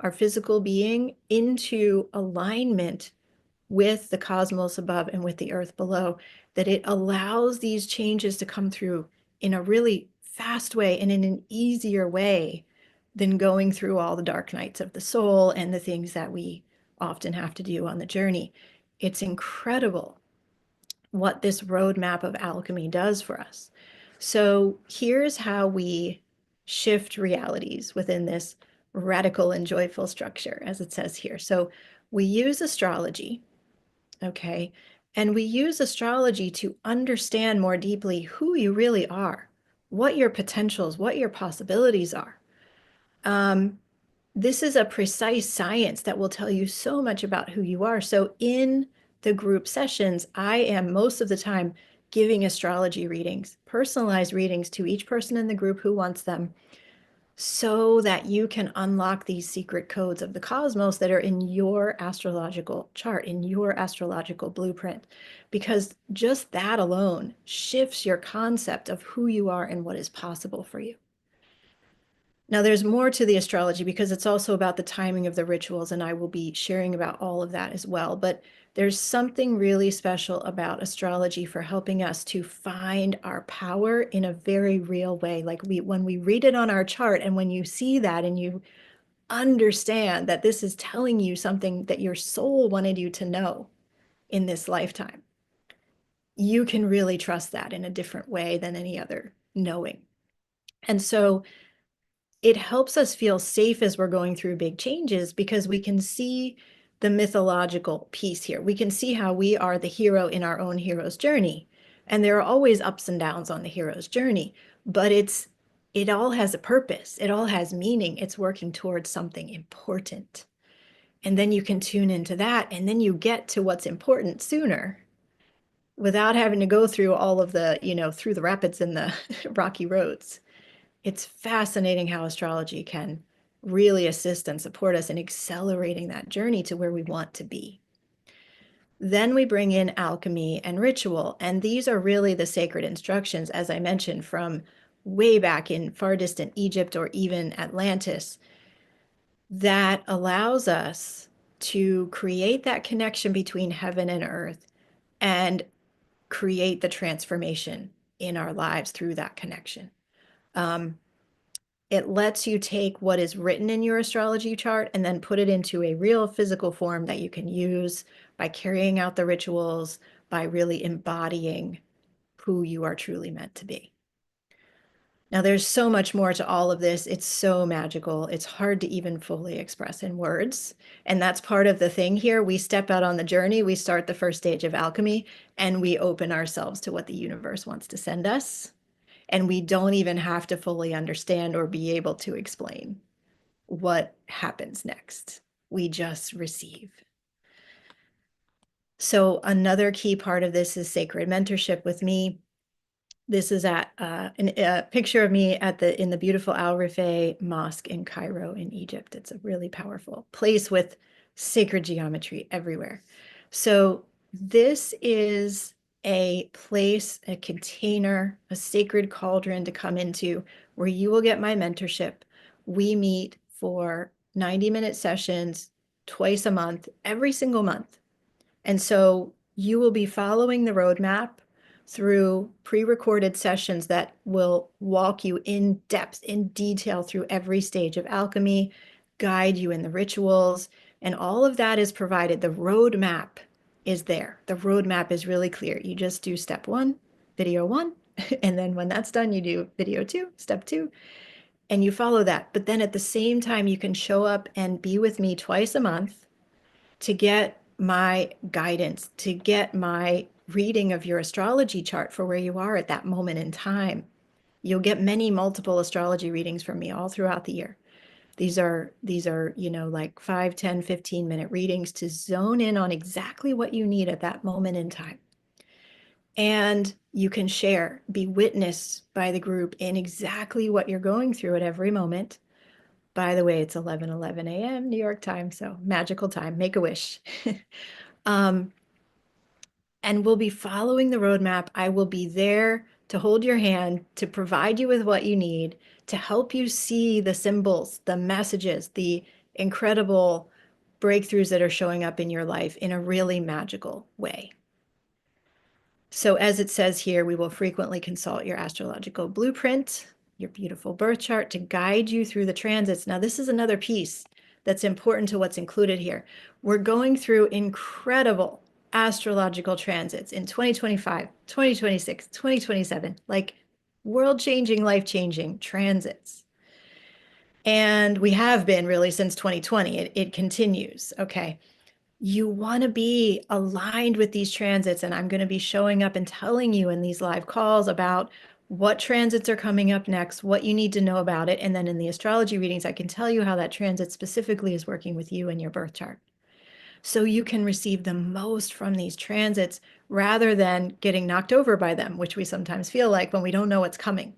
our physical being into alignment with the cosmos above and with the earth below, that it allows these changes to come through in a really fast way and in an easier way than going through all the dark nights of the soul and the things that we often have to do on the journey. It's incredible what this roadmap of alchemy does for us. So here's how we shift realities within this radical and joyful structure, as it says here. So we use astrology. Okay. And we use astrology to understand more deeply who you really are, what your potentials, what your possibilities are. This is a precise science that will tell you so much about who you are. So in the group sessions, I am most of the time giving astrology readings, personalized readings to each person in the group who wants them, so that you can unlock these secret codes of the cosmos that are in your astrological chart, in your astrological blueprint, because just that alone shifts your concept of who you are and what is possible for you. Now, there's more to the astrology because it's also about the timing of the rituals, and I will be sharing about all of that as well. But there's something really special about astrology for helping us to find our power in a very real way. Like when we read it on our chart, and when you see that and you understand that this is telling you something that your soul wanted you to know in this lifetime, you can really trust that in a different way than any other knowing. And so it helps us feel safe as we're going through big changes because we can see the mythological piece here. We can see how we are the hero in our own hero's journey. And there are always ups and downs on the hero's journey, but it all has a purpose. It all has meaning. It's working towards something important. And then you can tune into that, and then you get to what's important sooner without having to go through all of the, through the rapids and the rocky roads. It's fascinating how astrology can really assist and support us in accelerating that journey to where we want to be. Then we bring in alchemy and ritual, and these are really the sacred instructions, as I mentioned, from way back in far distant Egypt or even Atlantis, that allows us to create that connection between heaven and earth and create the transformation in our lives through that connection. It lets you take what is written in your astrology chart and then put it into a real physical form that you can use by carrying out the rituals, by really embodying who you are truly meant to be. Now, there's so much more to all of this. It's so magical. It's hard to even fully express in words. And that's part of the thing here. We step out on the journey. We start the first stage of alchemy, and we open ourselves to what the universe wants to send us. And we don't even have to fully understand or be able to explain what happens next. We just receive. So another key part of this is sacred mentorship with me. This is at a picture of me in the beautiful Al Rifai Mosque in Cairo in Egypt. It's a really powerful place with sacred geometry everywhere. So this is a place, a container, a sacred cauldron to come into where you will get my mentorship. We meet for 90-minute sessions twice a month, every single month. And so you will be following the roadmap through pre-recorded sessions that will walk you in depth, in detail through every stage of alchemy, guide you in the rituals, and all of that is provided. The roadmap is there. The roadmap is really clear. You just do step 1, video 1, and then when that's done, you do video 2, step 2, and you follow that. But then at the same time, you can show up and be with me twice a month to get my guidance, to get my reading of your astrology chart for where you are at that moment in time. You'll get many multiple astrology readings from me all throughout the year. These are, like 5, 10, 15-minute readings to zone in on exactly what you need at that moment in time. And you can share, be witnessed by the group in exactly what you're going through at every moment. By the way, it's 11:11 a.m. New York time, so magical time. Make a wish. And we'll be following the roadmap. I will be there to hold your hand, to provide you with what you need, to help you see the symbols, the messages, the incredible breakthroughs that are showing up in your life in a really magical way. So as it says here, we will frequently consult your astrological blueprint, your beautiful birth chart to guide you through the transits. Now, this is another piece that's important to what's included here. We're going through incredible astrological transits in 2025, 2026, 2027, like world-changing, life-changing transits. And we have been really since 2020. It continues, okay? You want to be aligned with these transits, and I'm going to be showing up and telling you in these live calls about what transits are coming up next, what you need to know about it. And then in the astrology readings, I can tell you how that transit specifically is working with you and your birth chart. So you can receive the most from these transits rather than getting knocked over by them, which we sometimes feel like when we don't know what's coming.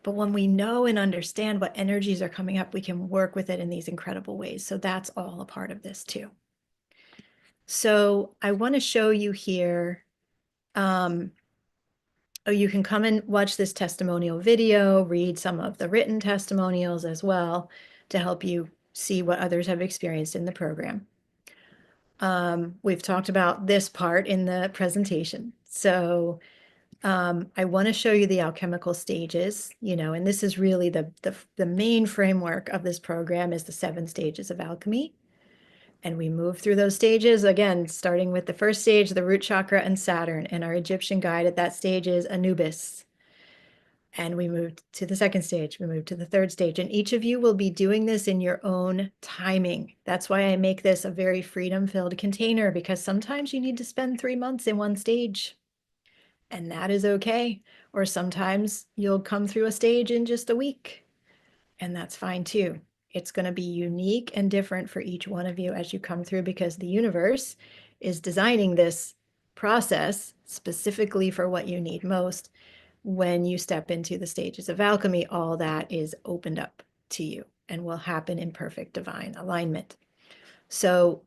But when we know and understand what energies are coming up, we can work with it in these incredible ways. So that's all a part of this too. So I want to show you here. You can come and watch this testimonial video, read some of the written testimonials as well to help you see what others have experienced in the program. We've talked about this part in the presentation. So I want to show you the alchemical stages, and this is really the main framework of this program is the 7 stages of alchemy. And we move through those stages, again, starting with the first stage, the root chakra and Saturn. And our Egyptian guide at that stage is Anubis. And we move to the second stage, we move to the third stage. And each of you will be doing this in your own timing. That's why I make this a very freedom-filled container, because sometimes you need to spend 3 months in one stage. And that is okay. Or sometimes you'll come through a stage in just a week. And that's fine too. It's going to be unique and different for each one of you as you come through, because the universe is designing this process specifically for what you need most. When you step into the stages of alchemy, all that is opened up to you. and will happen in perfect divine alignment. So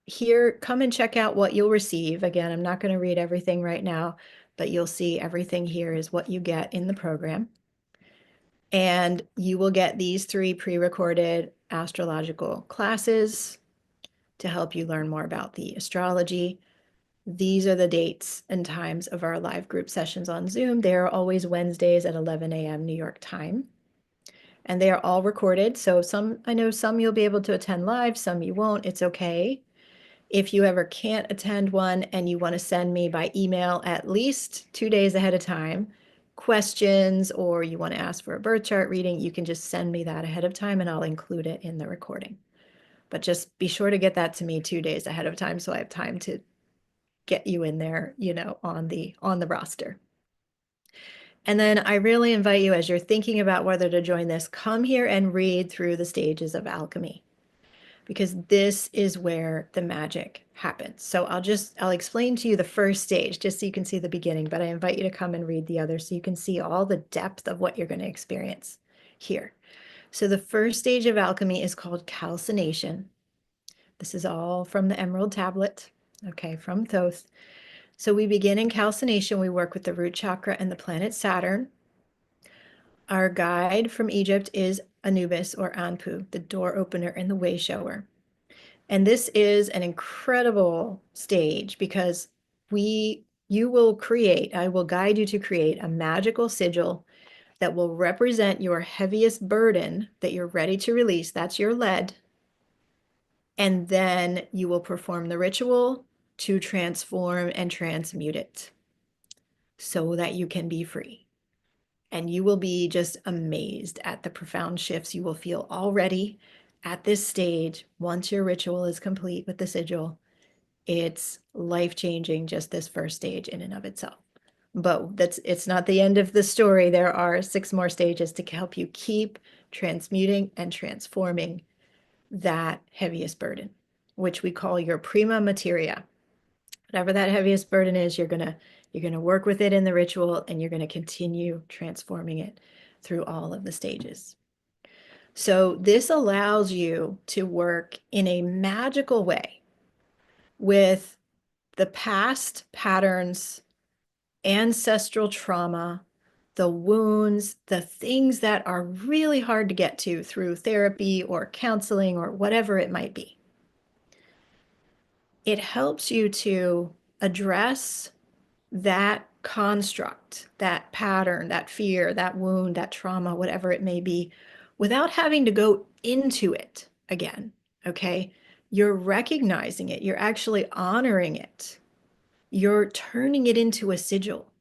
here, come and check out what you'll receive. Again, I'm not going to read everything right now, but you'll see everything here is what you get in the program. And you will get these 3 pre-recorded astrological classes to help you learn more about the astrology. These are the dates and times of our live group sessions on Zoom. They are always Wednesdays at 11 a.m. New York time. And they are all recorded. So I know some you'll be able to attend live, some you won't. It's okay. If you ever can't attend one and you want to send me by email at least 2 days ahead of time questions, or you want to ask for a birth chart reading, you can just send me that ahead of time and I'll include it in the recording. But just be sure to get that to me 2 days ahead of time so I have time to get you in there, on the roster. And then I really invite you, as you're thinking about whether to join this, come here and read through the stages of alchemy, because this is where the magic happens. So I'll explain to you the first stage just so you can see the beginning, but I invite you to come and read the other so you can see all the depth of what you're going to experience here. So the first stage of alchemy is called calcination. This is all from the Emerald Tablet, okay, from Thoth. So we begin in calcination. We work with the root chakra and the planet Saturn. Our guide from Egypt is Anubis, or Anpu, the door opener and the way shower. And this is an incredible stage because I will guide you to create a magical sigil that will represent your heaviest burden that you're ready to release. That's your lead. And then you will perform the ritual to transform and transmute it so that you can be free. And you will be just amazed at the profound shifts you will feel already at this stage once your ritual is complete with the sigil. It's life-changing, just this first stage in and of itself. But it's not the end of the story. There are 6 more stages to help you keep transmuting and transforming that heaviest burden, which we call your prima materia. Whatever that heaviest burden is, you're gonna work with it in the ritual, and you're gonna continue transforming it through all of the stages. So this allows you to work in a magical way with the past patterns, ancestral trauma, the wounds, the things that are really hard to get to through therapy or counseling or whatever it might be. It helps you to address that construct, that pattern, that fear, that wound, that trauma, whatever it may be, without having to go into it again, okay? You're recognizing it. You're actually honoring it. You're turning it into a sigil.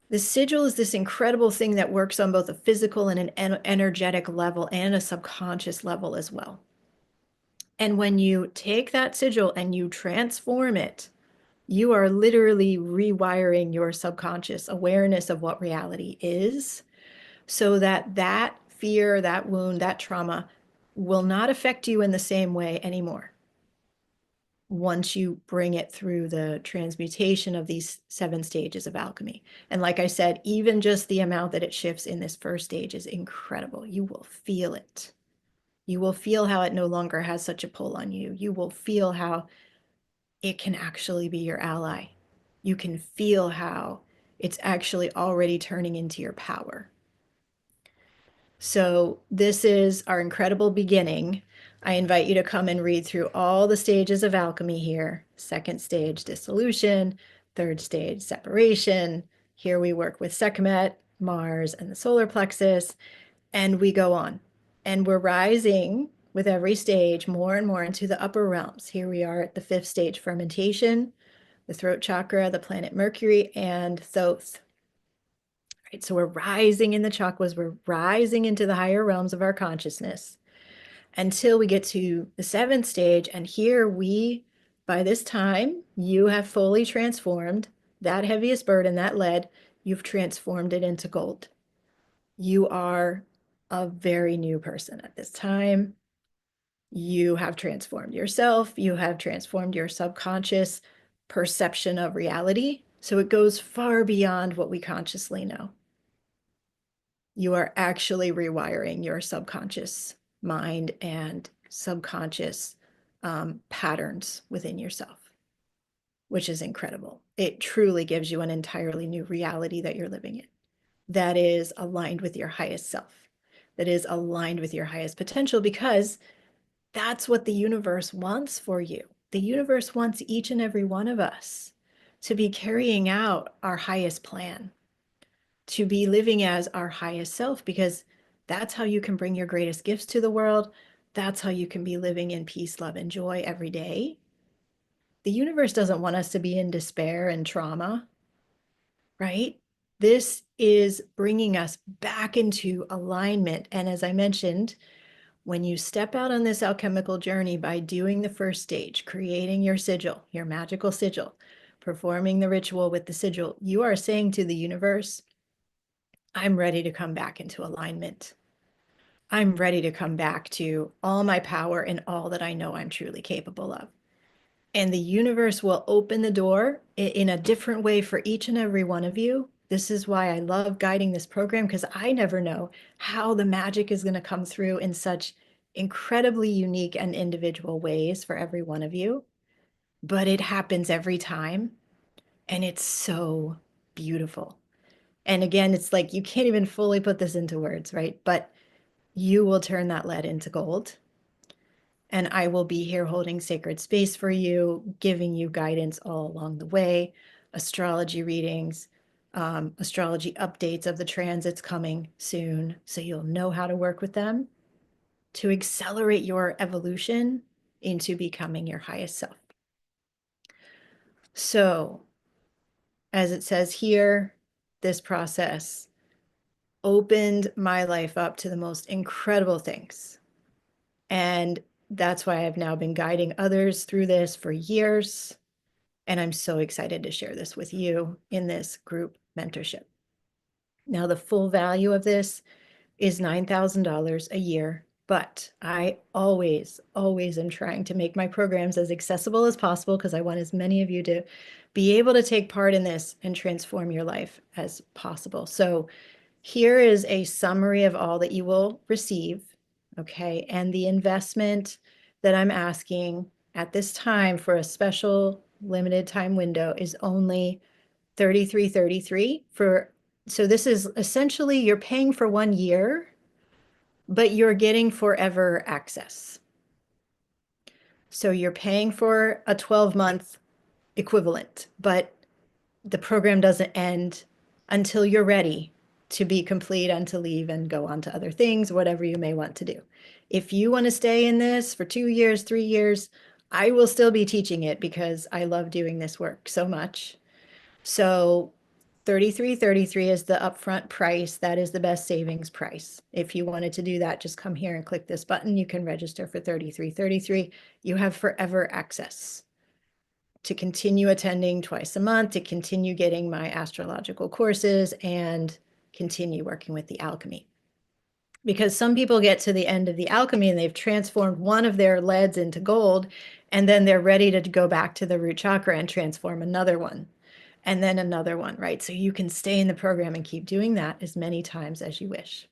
The sigil is this incredible thing that works on both a physical and an energetic level and a subconscious level as well. And when you take that sigil and you transform it, you are literally rewiring your subconscious awareness of what reality is, so that that fear, that wound, that trauma will not affect you in the same way anymore once you bring it through the transmutation of these 7 stages of alchemy. And like I said, even just the amount that it shifts in this first stage is incredible. You will feel it. You will feel how it no longer has such a pull on you. You will feel how it can actually be your ally. You can feel how it's actually already turning into your power. So this is our incredible beginning. I invite you to come and read through all the stages of alchemy here. 2nd stage, dissolution. 3rd stage, separation. Here we work with Sekhmet, Mars, and the solar plexus, and we go on. And we're rising with every stage more and more into the upper realms. Here we are at the 5th stage, fermentation, the throat chakra, the planet Mercury, and Thoth. Right, so we're rising in the chakras, we're rising into the higher realms of our consciousness until we get to the 7th stage. And here by this time, you have fully transformed that heaviest burden, that lead, you've transformed it into gold. You are a very new person at this time. You have transformed yourself. You have transformed your subconscious perception of reality. So it goes far beyond what we consciously know. You are actually rewiring your subconscious mind and subconscious patterns within yourself, which is incredible. It truly gives you an entirely new reality that you're living in, that is aligned with your highest self, that is aligned with your highest potential, because that's what the universe wants for you. The universe wants each and every one of us to be carrying out our highest plan, to be living as our highest self, because that's how you can bring your greatest gifts to the world. That's how you can be living in peace, love, and joy every day. The universe doesn't want us to be in despair and trauma, right? This is bringing us back into alignment. And as I mentioned, when you step out on this alchemical journey by doing the first stage, creating your sigil, your magical sigil, performing the ritual with the sigil, you are saying to the universe, I'm ready to come back into alignment. I'm ready to come back to all my power and all that I know I'm truly capable of. And the universe will open the door in a different way for each and every one of you. This is why I love guiding this program, because I never know how the magic is going to come through in such incredibly unique and individual ways for every one of you. But it happens every time. And it's so beautiful. And again, it's like you can't even fully put this into words, right? But you will turn that lead into gold. And I will be here holding sacred space for you, giving you guidance all along the way, astrology readings, astrology updates of the transits coming soon. So you'll know how to work with them to accelerate your evolution into becoming your highest self. So, as it says here, this process opened my life up to the most incredible things. And that's why I've now been guiding others through this for years. And I'm so excited to share this with you in this group mentorship. Now, the full value of this is $9,000 a year, but I always am trying to make my programs as accessible as possible, because I want as many of you to be able to take part in this and transform your life as possible. So here is a summary of all that you will receive, okay? And the investment that I'm asking at this time for a special limited time window is only $33.33 for, so this is essentially you're paying for 1 year, but you're getting forever access. So you're paying for a 12-month equivalent, but the program doesn't end until you're ready to be complete and to leave and go on to other things, whatever you may want to do. If you want to stay in this for 2 years, 3 years, I will still be teaching it because I love doing this work so much. So $33.33 is the upfront price. That is the best savings price. If you wanted to do that, just come here and click this button. You can register for $33.33. You have forever access to continue attending twice a month, to continue getting my astrological courses, and continue working with the alchemy. Because some people get to the end of the alchemy and they've transformed one of their leads into gold, and then they're ready to go back to the root chakra and transform another one, and then another one, right? So you can stay in the program and keep doing that as many times as you wish.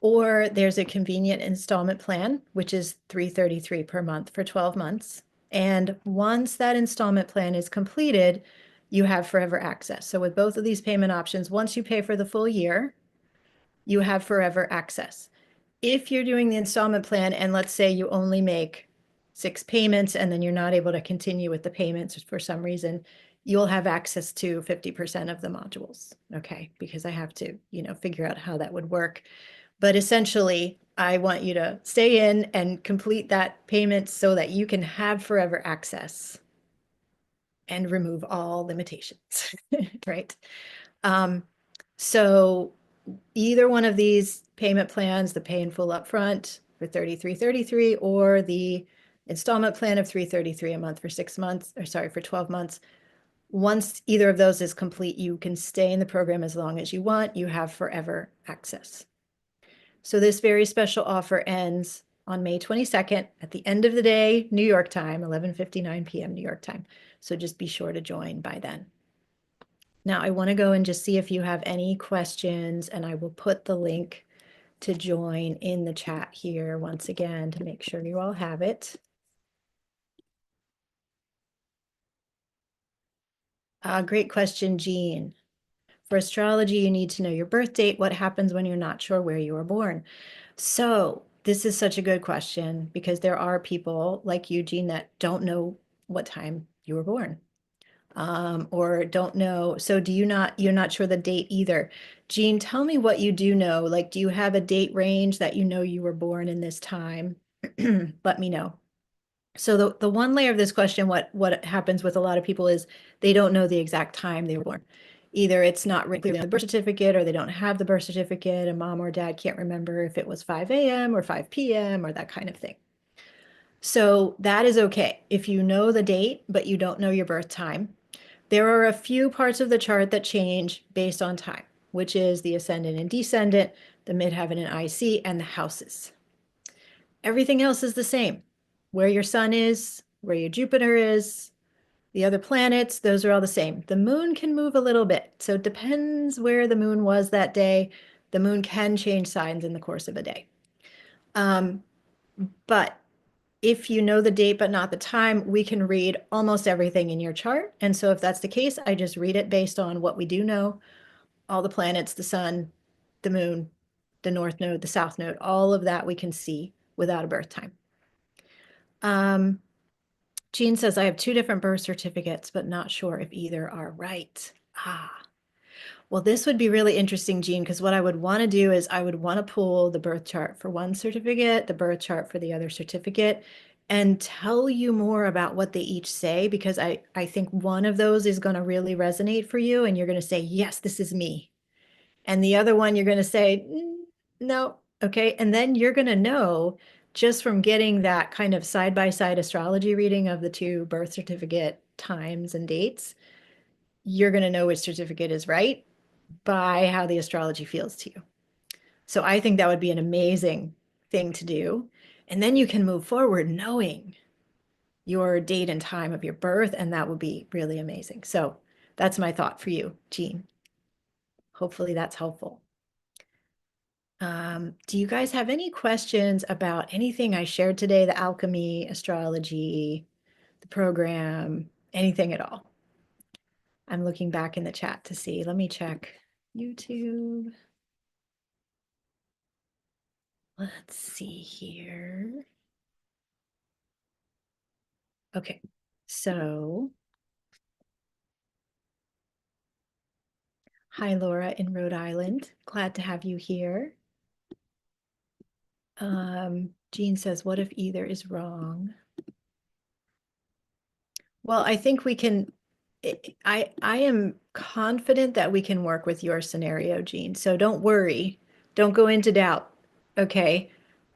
Or there's a convenient installment plan, which is $333 per month for 12 months. And once that installment plan is completed, you have forever access. So with both of these payment options, once you pay for the full year, you have forever access. If you're doing the installment plan and let's say you only make 6 payments and then you're not able to continue with the payments for some reason, you'll have access to 50% of the modules, okay? Because I have to, figure out how that would work. But essentially, I want you to stay in and complete that payment so that you can have forever access and remove all limitations, right? So either one of these payment plans, the pay in full upfront for $33.33 or the installment plan of $333 a month for 6 months, or sorry, for 12 months. Once either of those is complete, you can stay in the program as long as you want. You have forever access. So this very special offer ends on May 22nd at the end of the day, New York time, 11:59 p.m. New York time. So just be sure to join by then. Now I want to go and just see if you have any questions, and I will put the link to join in the chat here once again to make sure you all have it. Great question, Jean. For astrology, you need to know your birth date. What happens when you're not sure where you were born? So this is such a good question because there are people like you, Jean, that don't know what time you were born. Or don't know. So you're not sure the date either. Jean, tell me what you do know. Like, do you have a date range that you know you were born in this time? Let me know. So the one layer of this question, what happens with a lot of people is they don't know the exact time they were born. Either it's not written clearly on the birth certificate or they don't have the birth certificate and mom or dad can't remember if it was 5 a.m. or 5 p.m. or that kind of thing. So that is okay. If you know the date, but you don't know your birth time, there are a few parts of the chart that change based on time, which is the ascendant and descendant, the midheaven and IC, and the houses. Everything else is the same. Where your sun is, where your Jupiter is, the other planets, those are all the same. The moon can move a little bit. So it depends where the moon was that day. The moon can change signs in the course of a day. But if you know the date but not the time, we can read almost everything in your chart. And so if that's the case, I just read it based on what we do know, all the planets, the sun, the moon, the north node, the south node, all of that we can see without a birth time. Jean says, I have 2 different birth certificates, but not sure if either are right. Well, this would be really interesting, Jean, because what I would want to do is I would want to pull the birth chart for one certificate, the birth chart for the other certificate, and tell you more about what they each say, because I think one of those is going to really resonate for you, and you're going to say, yes, this is me. And the other one, you're going to say, no, okay. And then you're going to know just from getting that kind of side-by-side astrology reading of the 2 birth certificate times and dates, you're going to know which certificate is right by how the astrology feels to you. So I think that would be an amazing thing to do. And then you can move forward knowing your date and time of your birth, and that would be really amazing. So that's my thought for you, Jean. Hopefully that's helpful. Do you guys have any questions about anything I shared today, the alchemy, astrology, the program, anything at all? I'm looking back in the chat to see. Let me check YouTube. Let's see here. Okay, so hi, Laura in Rhode Island. Glad to have you here. Jean says, what if either is wrong? Well, I think we can, I am confident that we can work with your scenario, Jean. So don't worry. Don't go into doubt. Okay.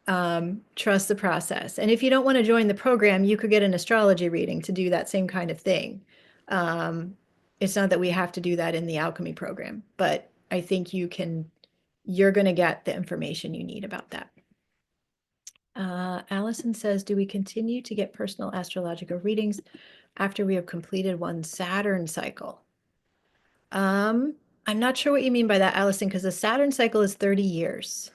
Trust the process. And if you don't want to join the program, you could get an astrology reading to do that same kind of thing. It's not that we have to do that in the alchemy program, but I think you're going to get the information you need about that. Allison says, do we continue to get personal astrological readings after we have completed one Saturn cycle? I'm not sure what you mean by that, Allison, because the Saturn cycle is 30 years.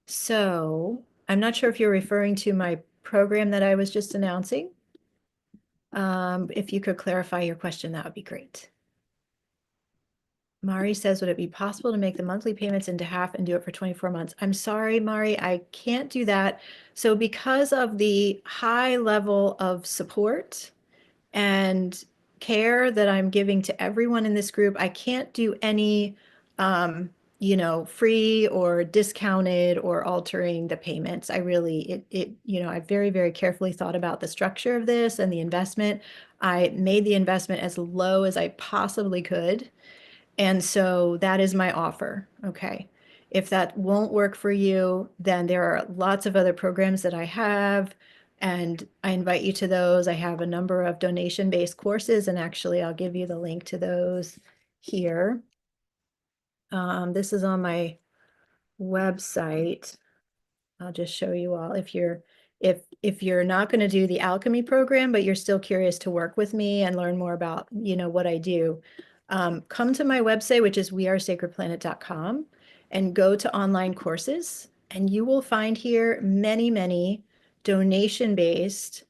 So I'm not sure if you're referring to my program that I was just announcing. If you could clarify your question, that would be great. Mari says, would it be possible to make the monthly payments into half and do it for 24 months? I'm sorry, Mari, I can't do that. So because of the high level of support and care that I'm giving to everyone in this group, I can't do any, free or discounted or altering the payments. I very, very carefully thought about the structure of this and the investment. I made the investment as low as I possibly could. And so that is my offer. Okay. If that won't work for you, then there are lots of other programs that I have, and I invite you to those. I have a number of donation-based courses, and actually I'll give you the link to those here. This is on my website. I'll just show you all. If you're not going to do the alchemy program, but you're still curious to work with me and learn more about, what I do, Come to my website, which is wearesacredplanet.com, and go to online courses. And you will find here many, many donation-based,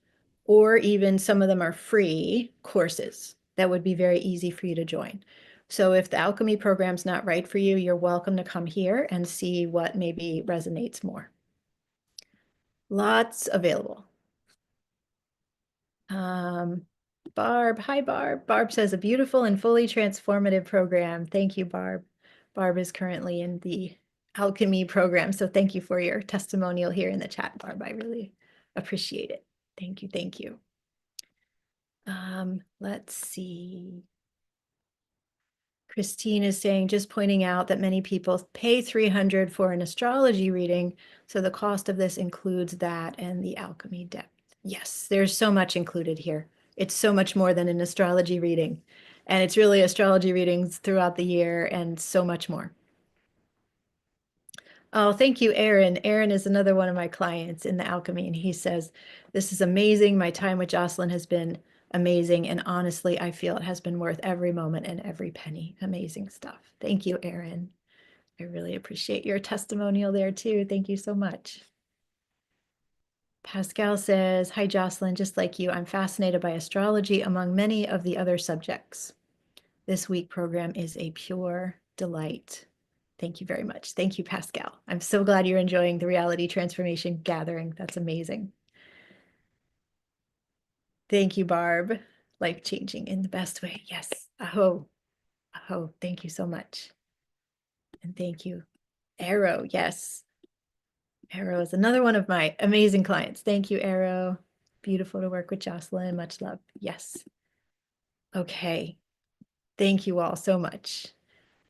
or even some of them are free courses that would be very easy for you to join. So if the alchemy program's not right for you, you're welcome to come here and see what maybe resonates more. Lots available. Barb, hi Barb. Barb says a beautiful and fully transformative program. Thank you, Barb. Barb is currently in the Alchemy program, so thank you for your testimonial here in the chat, Barb. I really appreciate it. Thank you, thank you. Let's see. Christine is saying, just pointing out that many people pay $300 for an astrology reading, so the cost of this includes that and the alchemy depth. Yes, there's so much included here. It's so much more than an astrology reading. And it's really astrology readings throughout the year and so much more. Oh, thank you, Aaron. Aaron is another one of my clients in the alchemy, and he says, this is amazing. My time with Jocelyn has been amazing. And honestly, I feel it has been worth every moment and every penny. Amazing stuff. Thank you, Aaron. I really appreciate your testimonial there too. Thank you so much. Pascal says, hi, Jocelyn, just like you, I'm fascinated by astrology among many of the other subjects. This week program is a pure delight. Thank you very much. Thank you, Pascal. I'm so glad you're enjoying the reality transformation gathering. That's amazing. Thank you, Barb. Life changing in the best way. Yes. Aho. Aho. Thank you so much. And thank you. Arrow. Yes. Arrow is another one of my amazing clients. Thank you, Arrow. Beautiful to work with Jocelyn. Much love. Yes. Okay. Thank you all so much.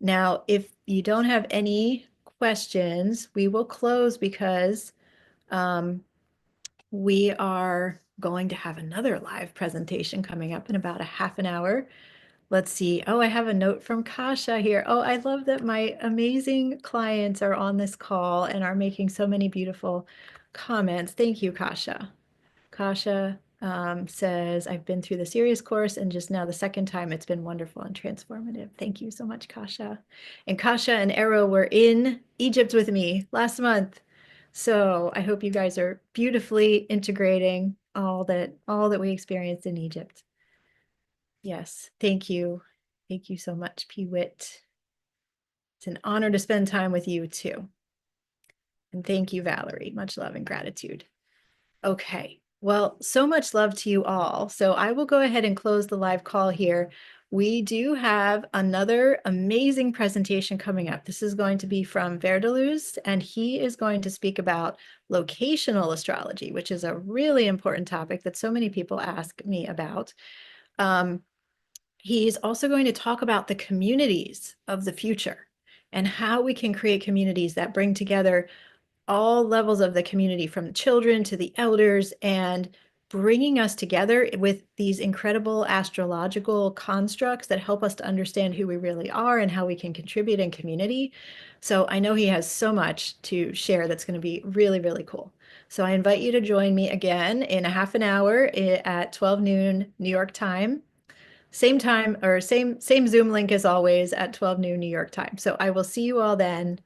Now, if you don't have any questions, we will close because we are going to have another live presentation coming up in about a half an hour. Let's see. Oh, I have a note from Kasha here. Oh, I love that my amazing clients are on this call and are making so many beautiful comments. Thank you, Kasha. Kasha says, I've been through the serious course and just now the second time it's been wonderful and transformative. Thank you so much, Kasha. And Kasha and Arrow were in Egypt with me last month. So I hope you guys are beautifully integrating all that we experienced in Egypt. Yes, thank you. Thank you so much, P. Witt. It's an honor to spend time with you too. And thank you, Valerie. Much love and gratitude. Okay, well, so much love to you all. So I will go ahead and close the live call here. We do have another amazing presentation coming up. This is going to be from Verdeluz, and he is going to speak about locational astrology, which is a really important topic that so many people ask me about. He's also going to talk about the communities of the future and how we can create communities that bring together all levels of the community, from the children to the elders, and bringing us together with these incredible astrological constructs that help us to understand who we really are and how we can contribute in community. So I know he has so much to share that's going to be really, really cool. So I invite you to join me again in a half an hour at 12 noon New York time. Same time, or same Zoom link as always at 12 noon New York time. So I will see you all then.